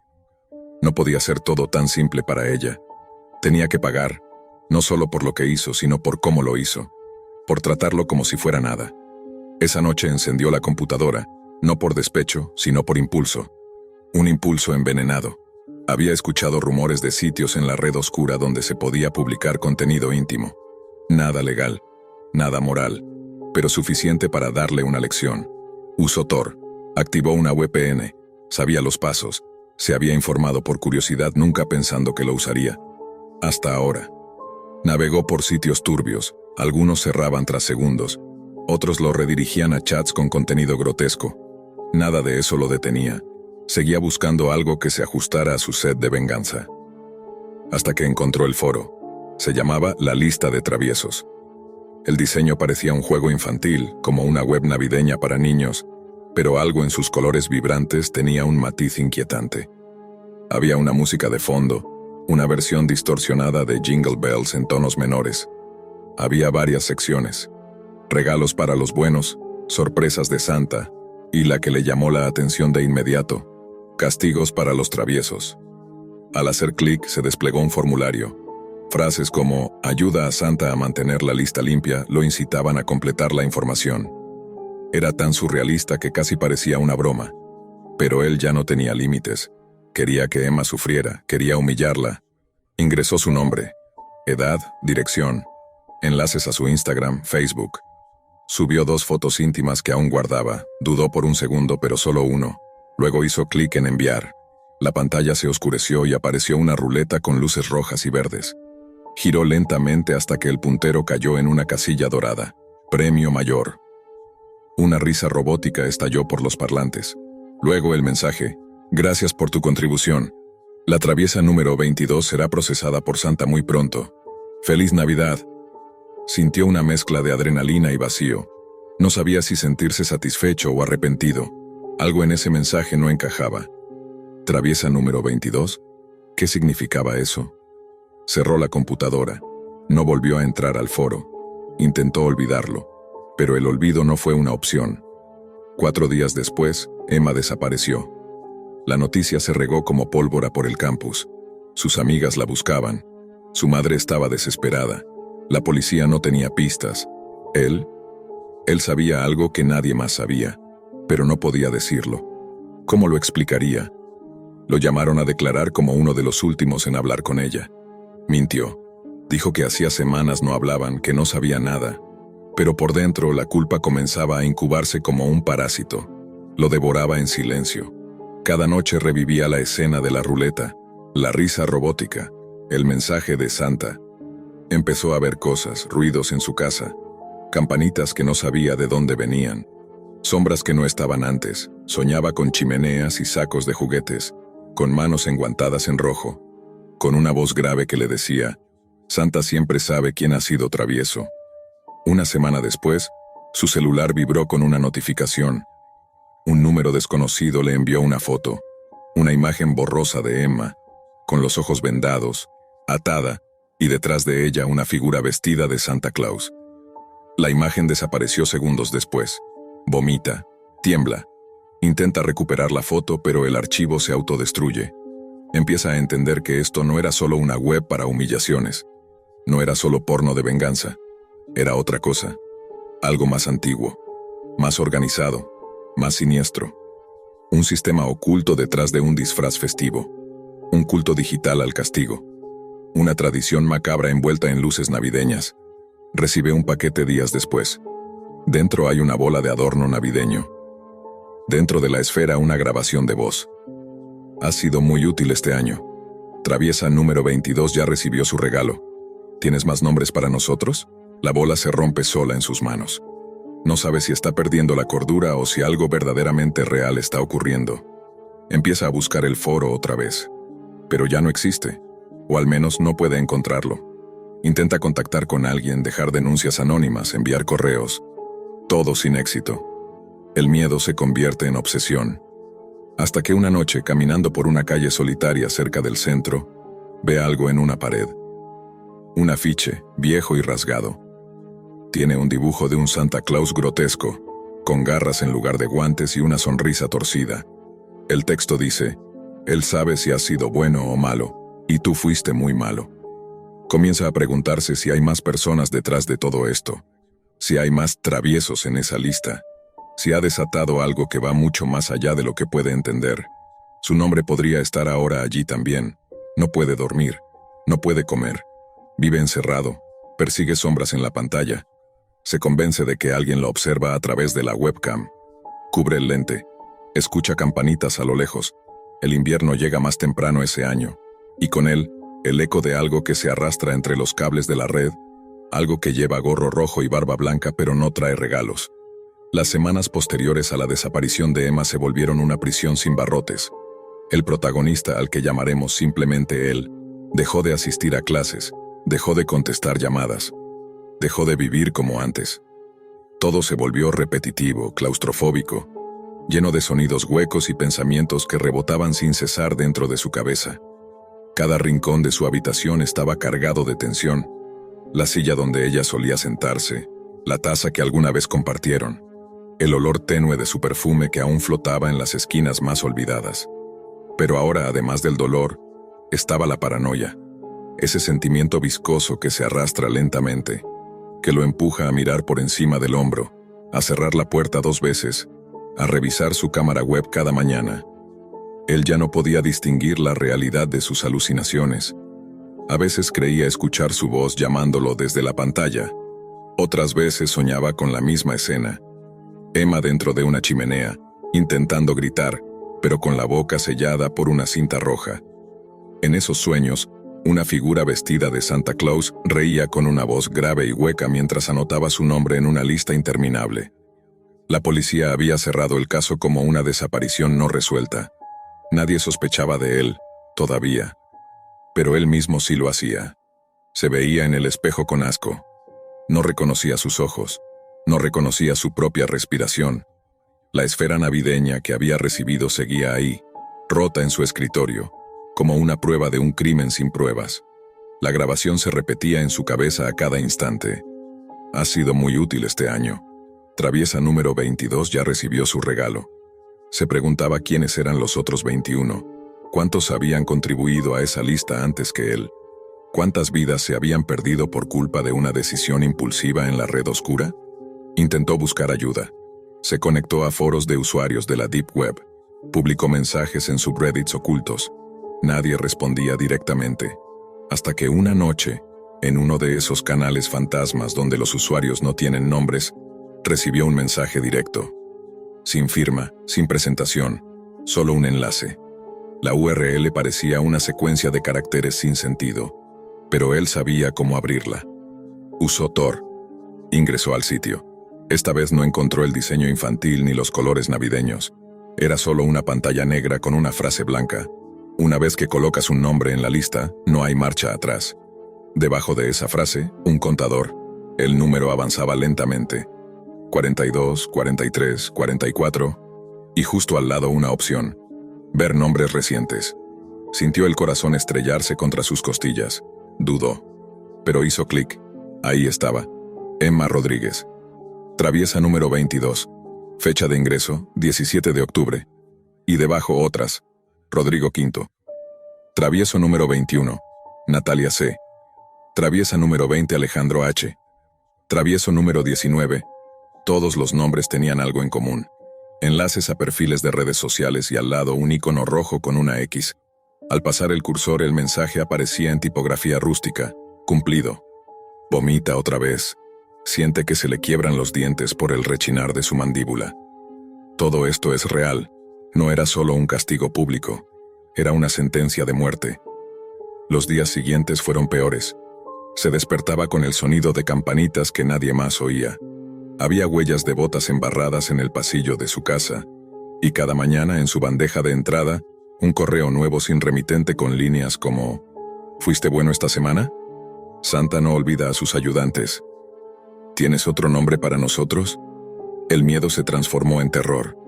No podía ser todo tan simple para ella. Tenía que pagar, no solo por lo que hizo, sino por cómo lo hizo, por tratarlo como si fuera nada. Esa noche encendió la computadora, no por despecho, sino por impulso. Un impulso envenenado. Había escuchado rumores de sitios en la red oscura donde se podía publicar contenido íntimo. Nada legal, nada moral, pero suficiente para darle una lección. Usó Tor, activó una VPN, sabía los pasos, se había informado por curiosidad nunca pensando que lo usaría. Hasta ahora. Navegó por sitios turbios, algunos cerraban tras segundos, otros lo redirigían a chats con contenido grotesco. Nada de eso lo detenía. Seguía buscando algo que se ajustara a su sed de venganza. Hasta que encontró el foro. Se llamaba La Lista de Traviesos. El diseño parecía un juego infantil, como una web navideña para niños, pero algo en sus colores vibrantes tenía un matiz inquietante. Había una música de fondo, una versión distorsionada de Jingle Bells en tonos menores. Había varias secciones. Regalos para los buenos, sorpresas de Santa, y la que le llamó la atención de inmediato, castigos para los traviesos. Al hacer clic se desplegó un formulario. Frases como «ayuda a Santa a mantener la lista limpia» lo incitaban a completar la información. Era tan surrealista que casi parecía una broma. Pero él ya no tenía límites. Quería que Emma sufriera, quería humillarla. Ingresó su nombre, edad, dirección, enlaces a su Instagram, Facebook. Subió 2 fotos íntimas que aún guardaba, dudó por un segundo pero solo uno. Luego hizo clic en enviar. La pantalla se oscureció y apareció una ruleta con luces rojas y verdes. Giró lentamente hasta que el puntero cayó en una casilla dorada. Premio mayor. Una risa robótica estalló por los parlantes. Luego el mensaje: «Gracias por tu contribución. La traviesa número 22 será procesada por Santa muy pronto. ¡Feliz Navidad!». Sintió una mezcla de adrenalina y vacío. No sabía si sentirse satisfecho o arrepentido. Algo en ese mensaje no encajaba. ¿Traviesa número 22? ¿Qué significaba eso? Cerró la computadora. No volvió a entrar al foro. Intentó olvidarlo, pero el olvido no fue una opción. 4 días después, Emma desapareció. La noticia se regó como pólvora por el campus. Sus amigas la buscaban. Su madre estaba desesperada. La policía no tenía pistas. Él sabía algo que nadie más sabía, pero no podía decirlo. ¿Cómo lo explicaría? Lo llamaron a declarar como uno de los últimos en hablar con ella. Mintió. Dijo que hacía semanas no hablaban, que no sabía nada. Pero por dentro la culpa comenzaba a incubarse como un parásito. Lo devoraba en silencio. Cada noche revivía la escena de la ruleta, la risa robótica, el mensaje de Santa. Empezó a ver cosas, ruidos en su casa, campanitas que no sabía de dónde venían, sombras que no estaban antes. Soñaba con chimeneas y sacos de juguetes, con manos enguantadas en rojo, con una voz grave que le decía: Santa siempre sabe quién ha sido travieso. Una semana después, su celular vibró con una notificación. Un número desconocido le envió una foto, una imagen borrosa de Emma, con los ojos vendados, atada, y detrás de ella una figura vestida de Santa Claus. La imagen desapareció segundos después. Vomita, tiembla. Intenta recuperar la foto, pero el archivo se autodestruye. Empieza a entender que esto no era solo una web para humillaciones. No era solo porno de venganza. Era otra cosa. Algo más antiguo, más organizado, más siniestro. Un sistema oculto detrás de un disfraz festivo. Un culto digital al castigo. Una tradición macabra envuelta en luces navideñas. Recibe un paquete días después. Dentro hay una bola de adorno navideño. Dentro de la esfera una grabación de voz. Ha sido muy útil este año. Traviesa número 22 ya recibió su regalo. ¿Tienes más nombres para nosotros? La bola se rompe sola en sus manos. No sabe si está perdiendo la cordura o si algo verdaderamente real está ocurriendo. Empieza a buscar el foro otra vez. Pero ya no existe. O al menos no puede encontrarlo. Intenta contactar con alguien, dejar denuncias anónimas, enviar correos. Todo sin éxito. El miedo se convierte en obsesión. Hasta que una noche, caminando por una calle solitaria cerca del centro, ve algo en una pared. Un afiche, viejo y rasgado. Tiene un dibujo de un Santa Claus grotesco, con garras en lugar de guantes y una sonrisa torcida. El texto dice: Él sabe si has sido bueno o malo, y tú fuiste muy malo. Comienza a preguntarse si hay más personas detrás de todo esto, si hay más traviesos en esa lista, si ha desatado algo que va mucho más allá de lo que puede entender. Su nombre podría estar ahora allí también. No puede dormir, no puede comer. Vive encerrado, persigue sombras en la pantalla. Se convence de que alguien lo observa a través de la webcam. Cubre el lente. Escucha campanitas a lo lejos. El invierno llega más temprano ese año. Y con él, el eco de algo que se arrastra entre los cables de la red. Algo que lleva gorro rojo y barba blanca pero no trae regalos. Las semanas posteriores a la desaparición de Emma se volvieron una prisión sin barrotes. El protagonista, al que llamaremos simplemente él, dejó de asistir a clases, dejó de contestar llamadas, dejó de vivir como antes. Todo se volvió repetitivo, claustrofóbico, lleno de sonidos huecos y pensamientos que rebotaban sin cesar dentro de su cabeza. Cada rincón de su habitación estaba cargado de tensión. La silla donde ella solía sentarse, la taza que alguna vez compartieron, el olor tenue de su perfume que aún flotaba en las esquinas más olvidadas. Pero ahora, además del dolor, estaba la paranoia, ese sentimiento viscoso que se arrastra lentamente, que lo empuja a mirar por encima del hombro, a cerrar la puerta 2 veces, a revisar su cámara web cada mañana. Él ya no podía distinguir la realidad de sus alucinaciones. A veces creía escuchar su voz llamándolo desde la pantalla. Otras veces soñaba con la misma escena. Emma dentro de una chimenea, intentando gritar, pero con la boca sellada por una cinta roja. En esos sueños, una figura vestida de Santa Claus reía con una voz grave y hueca mientras anotaba su nombre en una lista interminable. La policía había cerrado el caso como una desaparición no resuelta. Nadie sospechaba de él, todavía. Pero él mismo sí lo hacía. Se veía en el espejo con asco. No reconocía sus ojos. No reconocía su propia respiración. La esfera navideña que había recibido seguía ahí, rota en su escritorio, como una prueba de un crimen sin pruebas. La grabación se repetía en su cabeza a cada instante. Ha sido muy útil este año. Traviesa número 22 ya recibió su regalo. Se preguntaba quiénes eran los otros 21, cuántos habían contribuido a esa lista antes que él, cuántas vidas se habían perdido por culpa de una decisión impulsiva en la red oscura. Intentó buscar ayuda. Se conectó a foros de usuarios de la Deep Web. Publicó mensajes en subreddits ocultos. Nadie respondía directamente. Hasta que una noche, En uno de esos canales fantasmas donde los usuarios no tienen nombres, recibió un mensaje directo. Sin firma, sin presentación, solo un enlace. La URL parecía una secuencia de caracteres sin sentido, pero él sabía cómo abrirla. Usó Tor. Ingresó al sitio. Esta vez no encontró el diseño infantil ni los colores navideños. Era solo una pantalla negra con una frase blanca. Una vez que colocas un nombre en la lista, no hay marcha atrás. Debajo de esa frase, un contador. El número avanzaba lentamente. 42, 43, 44, y justo al lado una opción. Ver nombres recientes. Sintió el corazón estrellarse contra sus costillas. Dudó. Pero hizo clic. Ahí estaba. Emma Rodríguez. Traviesa número 22. Fecha de ingreso, 17 de octubre. Y debajo otras. Rodrigo V. Travieso número 21. Natalia C. Traviesa número 20. Alejandro H. Travieso número 19. Todos los nombres tenían algo en común. Enlaces a perfiles de redes sociales y al lado un icono rojo con una X. Al pasar el cursor el mensaje aparecía en tipografía rústica. Cumplido. Vomita otra vez. Siente que se le quiebran los dientes por el rechinar de su mandíbula. Todo esto es real. No era solo un castigo público. Era una sentencia de muerte. Los días siguientes fueron peores. Se despertaba con el sonido de campanitas que nadie más oía. Había huellas de botas embarradas en el pasillo de su casa, y cada mañana en su bandeja de entrada, un correo nuevo sin remitente con líneas como ¿Fuiste bueno esta semana? Santa no olvida a sus ayudantes. ¿Tienes otro nombre para nosotros? El miedo se transformó en terror.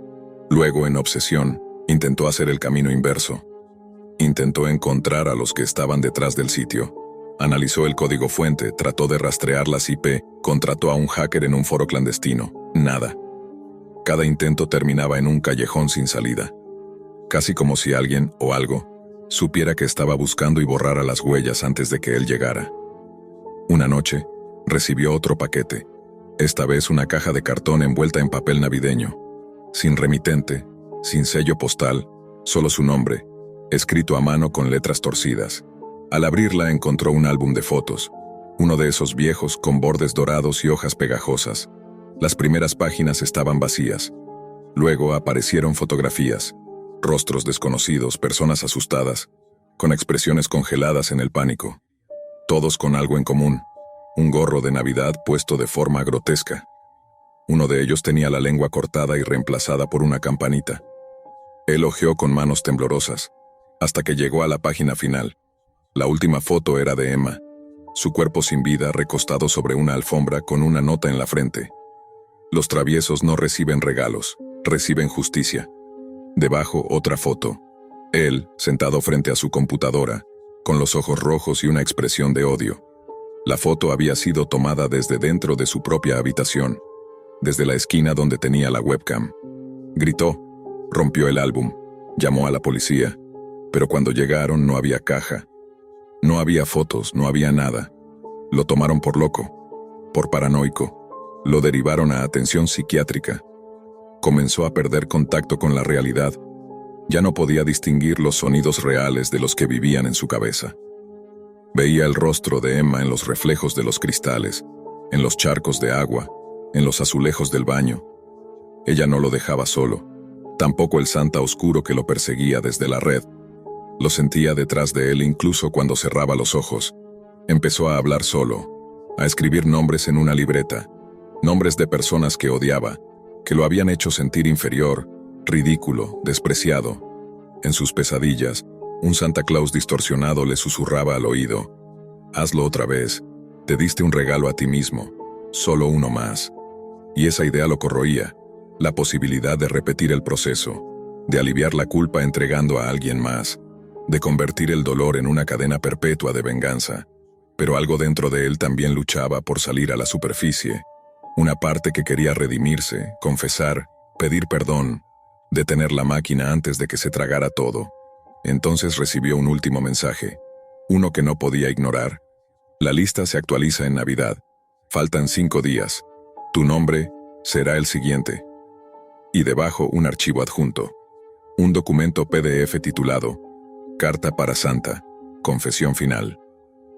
Luego, en obsesión, intentó hacer el camino inverso. Intentó encontrar a los que estaban detrás del sitio. Analizó el código fuente, trató de rastrear las IP, contrató a un hacker en un foro clandestino. Nada. Cada intento terminaba en un callejón sin salida. Casi como si alguien, o algo, supiera que estaba buscando y borrara las huellas antes de que él llegara. Una noche, recibió otro paquete. Esta vez una caja de cartón envuelta en papel navideño. Sin remitente, sin sello postal, solo su nombre, escrito a mano con letras torcidas. Al abrirla encontró un álbum de fotos, uno de esos viejos con bordes dorados y hojas pegajosas. Las primeras páginas estaban vacías. Luego aparecieron fotografías, rostros desconocidos, personas asustadas, con expresiones congeladas en el pánico. Todos con algo en común, un gorro de Navidad puesto de forma grotesca. Uno de ellos tenía la lengua cortada y reemplazada por una campanita. Él hojeó con manos temblorosas, hasta que llegó a la página final. La última foto era de Emma, su cuerpo sin vida recostado sobre una alfombra con una nota en la frente. Los traviesos no reciben regalos, reciben justicia. Debajo otra foto. Él, sentado frente a su computadora, con los ojos rojos y una expresión de odio. La foto había sido tomada desde dentro de su propia habitación, desde la esquina donde tenía la webcam. Gritó, rompió el álbum, llamó a la policía, pero cuando llegaron no había caja. No había fotos, no había nada. Lo tomaron por loco, por paranoico. Lo derivaron a atención psiquiátrica. Comenzó a perder contacto con la realidad. Ya no podía distinguir los sonidos reales de los que vivían en su cabeza. Veía el rostro de Emma en los reflejos de los cristales, en los charcos de agua, en los azulejos del baño. Ella no lo dejaba solo, tampoco el Santa oscuro que lo perseguía desde la red. Lo sentía detrás de él incluso cuando cerraba los ojos. Empezó a hablar solo, a escribir nombres en una libreta, nombres de personas que odiaba, que lo habían hecho sentir inferior, ridículo, despreciado. En sus pesadillas, un Santa Claus distorsionado le susurraba al oído: hazlo otra vez, te diste un regalo a ti mismo, solo uno más. Y esa idea lo corroía, la posibilidad de repetir el proceso, de aliviar la culpa entregando a alguien más, de convertir el dolor en una cadena perpetua de venganza. Pero algo dentro de él también luchaba por salir a la superficie, una parte que quería redimirse, confesar, pedir perdón, detener la máquina antes de que se tragara todo. Entonces recibió un último mensaje, uno que no podía ignorar. La lista se actualiza en Navidad. Faltan 5 días. Tu nombre será el siguiente. Y debajo un archivo adjunto. Un documento PDF titulado Carta para Santa. Confesión final.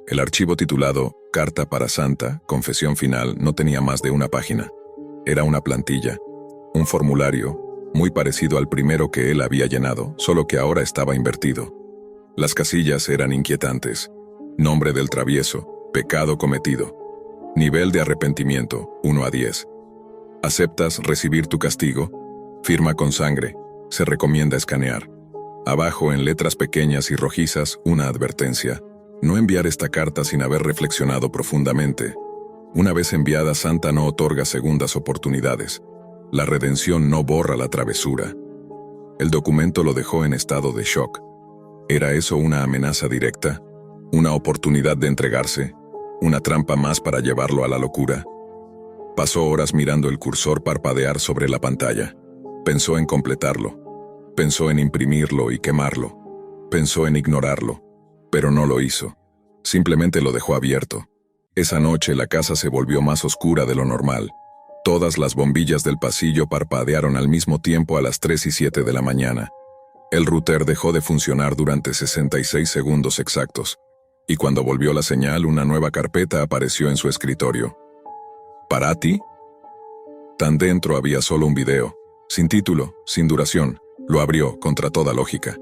El archivo titulado Carta para Santa, Confesión Final, no tenía más de una página. Era una plantilla, un formulario, muy parecido al primero que él había llenado, solo que ahora estaba invertido. Las casillas eran inquietantes. Nombre del travieso, pecado cometido. Nivel de arrepentimiento, 1 a 10. ¿Aceptas recibir tu castigo? Firma con sangre. Se recomienda escanear. Abajo, en letras pequeñas y rojizas, una advertencia. No enviar esta carta sin haber reflexionado profundamente. Una vez enviada, Santa no otorga segundas oportunidades. La redención no borra la travesura. El documento lo dejó en estado de shock. ¿Era eso una amenaza directa? ¿Una oportunidad de entregarse? ¿Una trampa más para llevarlo a la locura? Pasó horas mirando el cursor parpadear sobre la pantalla. Pensó en completarlo. Pensó en imprimirlo y quemarlo. Pensó en ignorarlo. Pero no lo hizo. Simplemente lo dejó abierto. Esa noche la casa se volvió más oscura de lo normal. Todas las bombillas del pasillo parpadearon al mismo tiempo a las 3 y 7 de la mañana. El router dejó de funcionar durante 66 segundos exactos, y cuando volvió la señal, una nueva carpeta apareció en su escritorio. ¿Para ti? Tan dentro había solo un video, sin título, sin duración. Lo abrió, contra toda lógica.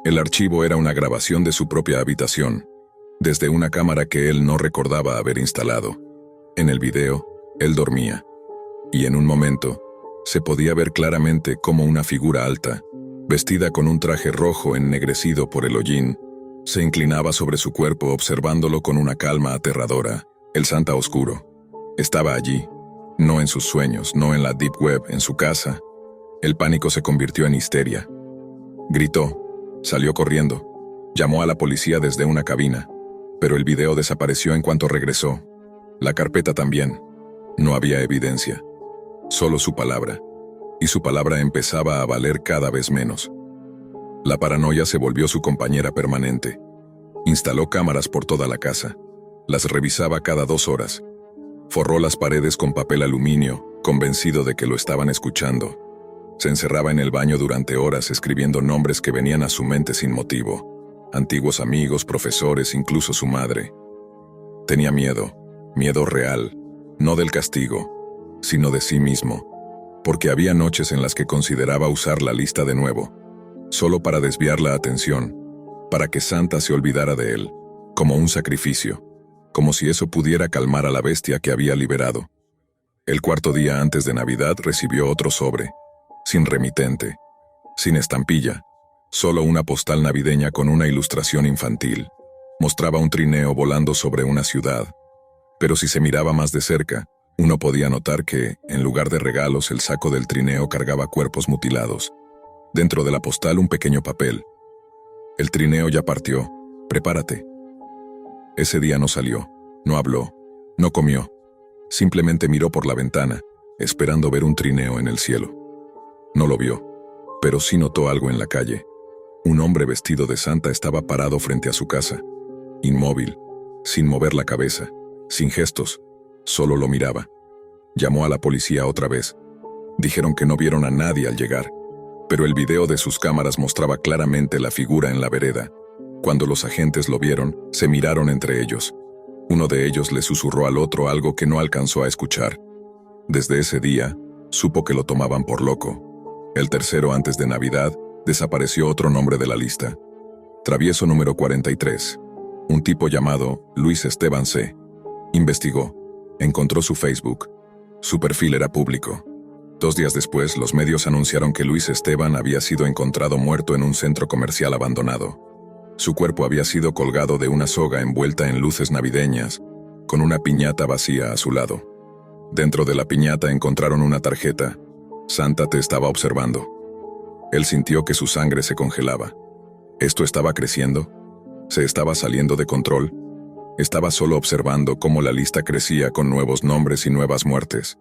El archivo era una grabación de su propia habitación, desde una cámara que él no recordaba haber instalado. En el video, él dormía. Y en un momento, se podía ver claramente cómo una figura alta, vestida con un traje rojo ennegrecido por el hollín, se inclinaba sobre su cuerpo observándolo con una calma aterradora. El Santa oscuro. Estaba allí, no en sus sueños, no en la Deep Web, en su casa. El pánico se convirtió en histeria. Gritó, salió corriendo, llamó a la policía desde una cabina, pero el video desapareció en cuanto regresó. La carpeta también. No había evidencia. Solo su palabra. Y su palabra empezaba a valer cada vez menos. La paranoia se volvió su compañera permanente. Instaló cámaras por toda la casa. Las revisaba cada 2 horas. Forró las paredes con papel aluminio, convencido de que lo estaban escuchando. Se encerraba en el baño durante horas escribiendo nombres que venían a su mente sin motivo. Antiguos amigos, profesores, incluso su madre. Tenía miedo. Miedo real. No del castigo, sino de sí mismo, porque había noches en las que consideraba usar la lista de nuevo, solo para desviar la atención, para que Santa se olvidara de él, como un sacrificio, como si eso pudiera calmar a la bestia que había liberado. El 4º día antes de Navidad recibió otro sobre, sin remitente, sin estampilla, solo una postal navideña con una ilustración infantil. Mostraba un trineo volando sobre una ciudad, pero si se miraba más de cerca, uno podía notar que, en lugar de regalos, el saco del trineo cargaba cuerpos mutilados. Dentro de la postal un pequeño papel. El trineo ya partió. Prepárate. Ese día no salió, no habló, no comió. Simplemente miró por la ventana, esperando ver un trineo en el cielo. No lo vio, pero sí notó algo en la calle. Un hombre vestido de Santa estaba parado frente a su casa, inmóvil, sin mover la cabeza, sin gestos. Solo lo miraba. Llamó a la policía otra vez. Dijeron que no vieron a nadie al llegar, pero el video de sus cámaras mostraba claramente la figura en la vereda. Cuando los agentes lo vieron, se miraron entre ellos. Uno de ellos le susurró al otro algo que no alcanzó a escuchar. Desde ese día, supo que lo tomaban por loco. El tercero, antes de Navidad, desapareció otro nombre de la lista. Travieso número 43. Un tipo llamado Luis Esteban C. Investigó. Encontró su Facebook. Su perfil era público. 2 días después, los medios anunciaron que Luis Esteban había sido encontrado muerto en un centro comercial abandonado. Su cuerpo había sido colgado de una soga envuelta en luces navideñas, con una piñata vacía a su lado. Dentro de la piñata encontraron una tarjeta. Santa te estaba observando. Él sintió que su sangre se congelaba. ¿Esto estaba creciendo? ¿Se estaba saliendo de control? Estaba solo observando cómo la lista crecía con nuevos nombres y nuevas muertes.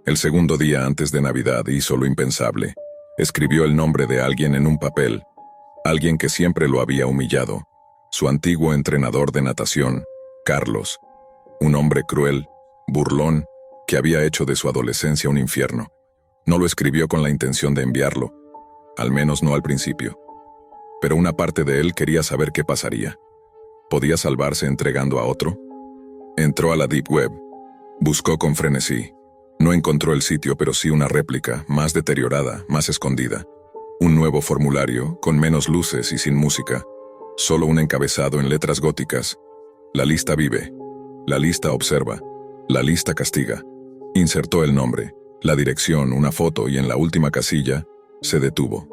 El 2º día antes de Navidad hizo lo impensable. Escribió el nombre de alguien en un papel. Alguien que siempre lo había humillado. Su antiguo entrenador de natación, Carlos. Un hombre cruel, burlón, que había hecho de su adolescencia un infierno. No lo escribió con la intención de enviarlo, al menos no al principio. Pero una parte de él quería saber qué pasaría. ¿Podía salvarse entregando a otro? Entró a la Deep Web. Buscó con frenesí. No encontró el sitio, pero sí una réplica, más deteriorada, más escondida. Un nuevo formulario, con menos luces y sin música. Solo un encabezado en letras góticas. La lista vive. La lista observa. La lista castiga. Insertó el nombre, la dirección, una foto y en la última casilla, se detuvo.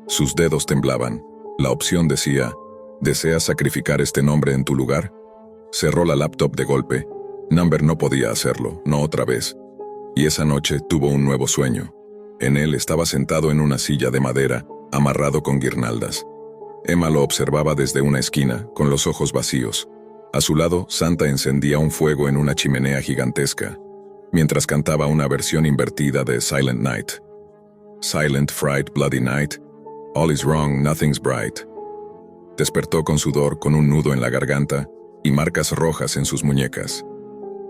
Sus dedos temblaban. La opción decía, ¿deseas sacrificar este nombre en tu lugar? Cerró la laptop de golpe. Number no podía hacerlo, no otra vez. Y esa noche tuvo un nuevo sueño. En él estaba sentado en una silla de madera, amarrado con guirnaldas. Emma lo observaba desde una esquina, con los ojos vacíos. A su lado, Santa encendía un fuego en una chimenea gigantesca, mientras cantaba una versión invertida de Silent Night. Silent, fright, bloody night, all is wrong, nothing's bright. Despertó con sudor, con un nudo en la garganta y marcas rojas en sus muñecas.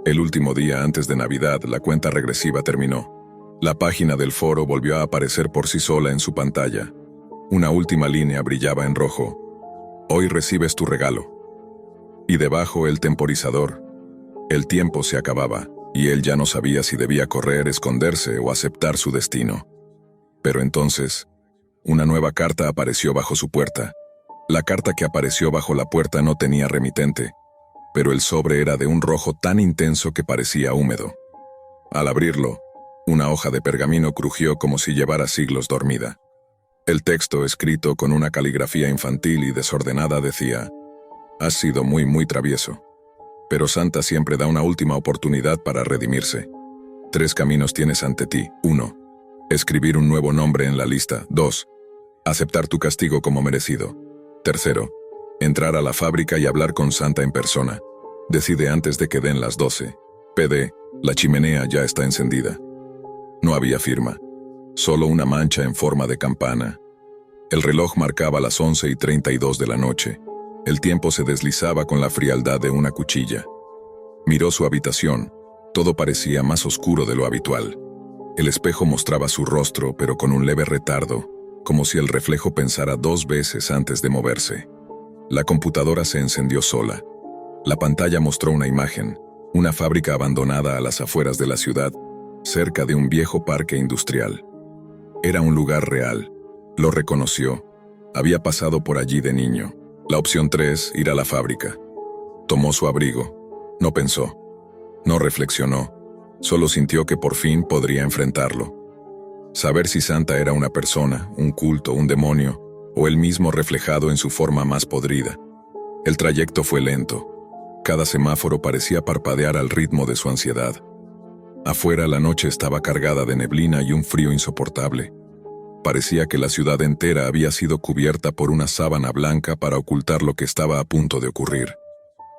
El último día antes de Navidad, la cuenta regresiva terminó. La página del foro volvió a aparecer por sí sola en su pantalla. Una última línea brillaba en rojo. Hoy recibes tu regalo. Y debajo el temporizador. El tiempo se acababa, y él ya no sabía si debía correr, esconderse o aceptar su destino. Pero entonces, una nueva carta apareció bajo su puerta. La carta que apareció bajo la puerta no tenía remitente, pero el sobre era de un rojo tan intenso que parecía húmedo. Al abrirlo, una hoja de pergamino crujió como si llevara siglos dormida. El texto, escrito con una caligrafía infantil y desordenada, decía: «Has sido muy travieso. Pero Santa siempre da una última oportunidad para redimirse. 3 caminos tienes ante ti. 1. Escribir un nuevo nombre en la lista. 2. Aceptar tu castigo como merecido. 3. Entrar a la fábrica y hablar con Santa en persona. Decide antes de que den las 12. PD. La chimenea ya está encendida». No había firma. Solo una mancha en forma de campana. El reloj marcaba las 11:32 de la noche. El tiempo se deslizaba con la frialdad de una cuchilla. Miró su habitación. Todo parecía más oscuro de lo habitual. El espejo mostraba su rostro, pero con un leve retardo, como si el reflejo pensara 2 veces antes de moverse. La computadora se encendió sola. La pantalla mostró una imagen, una fábrica abandonada a las afueras de la ciudad, cerca de un viejo parque industrial. Era un lugar real. Lo reconoció. Había pasado por allí de niño. La opción 3, ir a la fábrica. Tomó su abrigo. No pensó. No reflexionó. Solo sintió que por fin podría enfrentarlo. Saber si Santa era una persona, un culto, un demonio, o él mismo reflejado en su forma más podrida. El trayecto fue lento. Cada semáforo parecía parpadear al ritmo de su ansiedad. Afuera la noche estaba cargada de neblina y un frío insoportable. Parecía que la ciudad entera había sido cubierta por una sábana blanca para ocultar lo que estaba a punto de ocurrir.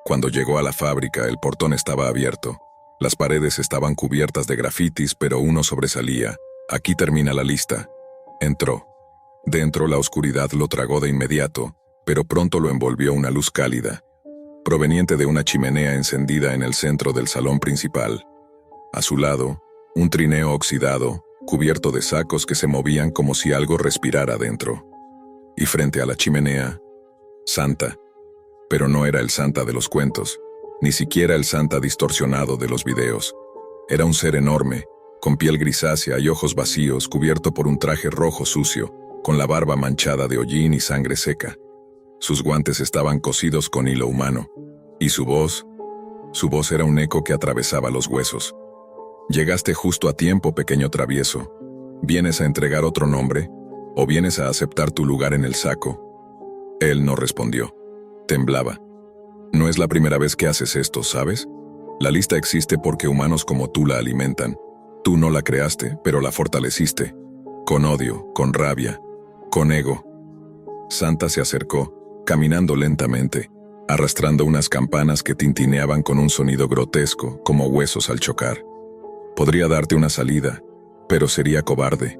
Cuando llegó a la fábrica, el portón estaba abierto. Las paredes estaban cubiertas de grafitis, pero uno sobresalía. «Aquí termina la lista». Entró. Dentro la oscuridad lo tragó de inmediato, pero pronto lo envolvió una luz cálida, proveniente de una chimenea encendida en el centro del salón principal. A su lado, un trineo oxidado, cubierto de sacos que se movían como si algo respirara dentro. Y frente a la chimenea, Santa. Pero no era el Santa de los cuentos, ni siquiera el Santa distorsionado de los videos. Era un ser enorme, con piel grisácea y ojos vacíos, cubierto por un traje rojo sucio, con la barba manchada de hollín y sangre seca. Sus guantes estaban cosidos con hilo humano, y su voz era un eco que atravesaba los huesos. «Llegaste justo a tiempo, pequeño travieso. ¿Vienes a entregar otro nombre? ¿O vienes a aceptar tu lugar en el saco?» Él no respondió. Temblaba. «No es la primera vez que haces esto, ¿sabes? La lista existe porque humanos como tú la alimentan. Tú no la creaste, pero la fortaleciste. Con odio, con rabia, con ego». Santa se acercó, caminando lentamente, arrastrando unas campanas que tintineaban con un sonido grotesco, como huesos al chocar. «Podría darte una salida, pero sería cobarde.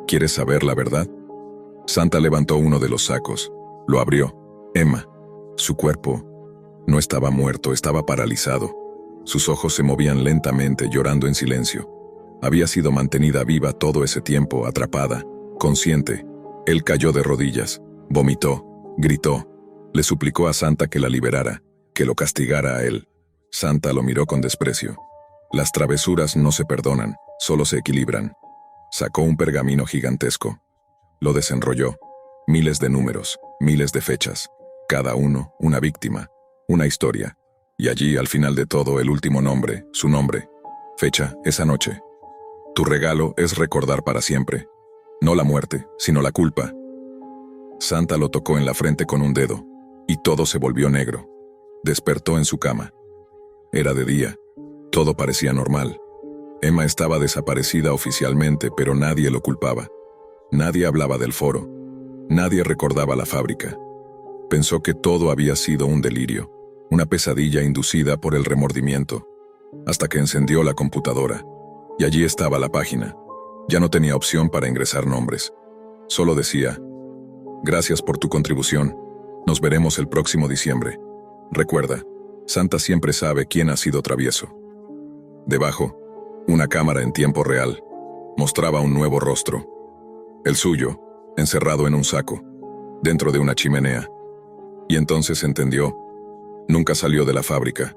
¿Quieres saber la verdad?» Santa levantó uno de los sacos. Lo abrió. Emma. Su cuerpo no estaba muerto, estaba paralizado. Sus ojos se movían lentamente, llorando en silencio. Había sido mantenida viva todo ese tiempo, atrapada, consciente. Él cayó de rodillas, vomitó, gritó. Le suplicó a Santa que la liberara, que lo castigara a él. Santa lo miró con desprecio. Las travesuras no se perdonan, solo se equilibran. Sacó un pergamino gigantesco. Lo desenrolló. Miles de números, miles de fechas. Cada uno, una víctima, una historia. Y allí, al final de todo, el último nombre, su nombre. Fecha, esa noche. Tu regalo es recordar para siempre. No la muerte, sino la culpa. Santa lo tocó en la frente con un dedo, y todo se volvió negro. Despertó en su cama. Era de día. Todo parecía normal. Emma estaba desaparecida oficialmente, pero nadie lo culpaba. Nadie hablaba del foro. Nadie recordaba la fábrica. Pensó que todo había sido un delirio, una pesadilla inducida por el remordimiento, hasta que encendió la computadora. Y allí estaba la página. Ya no tenía opción para ingresar nombres. Solo decía: gracias por tu contribución. Nos veremos el próximo diciembre. Recuerda, Santa siempre sabe quién ha sido travieso. Debajo, una cámara en tiempo real mostraba un nuevo rostro. El suyo, encerrado en un saco, dentro de una chimenea. Y entonces entendió. Nunca salió de la fábrica.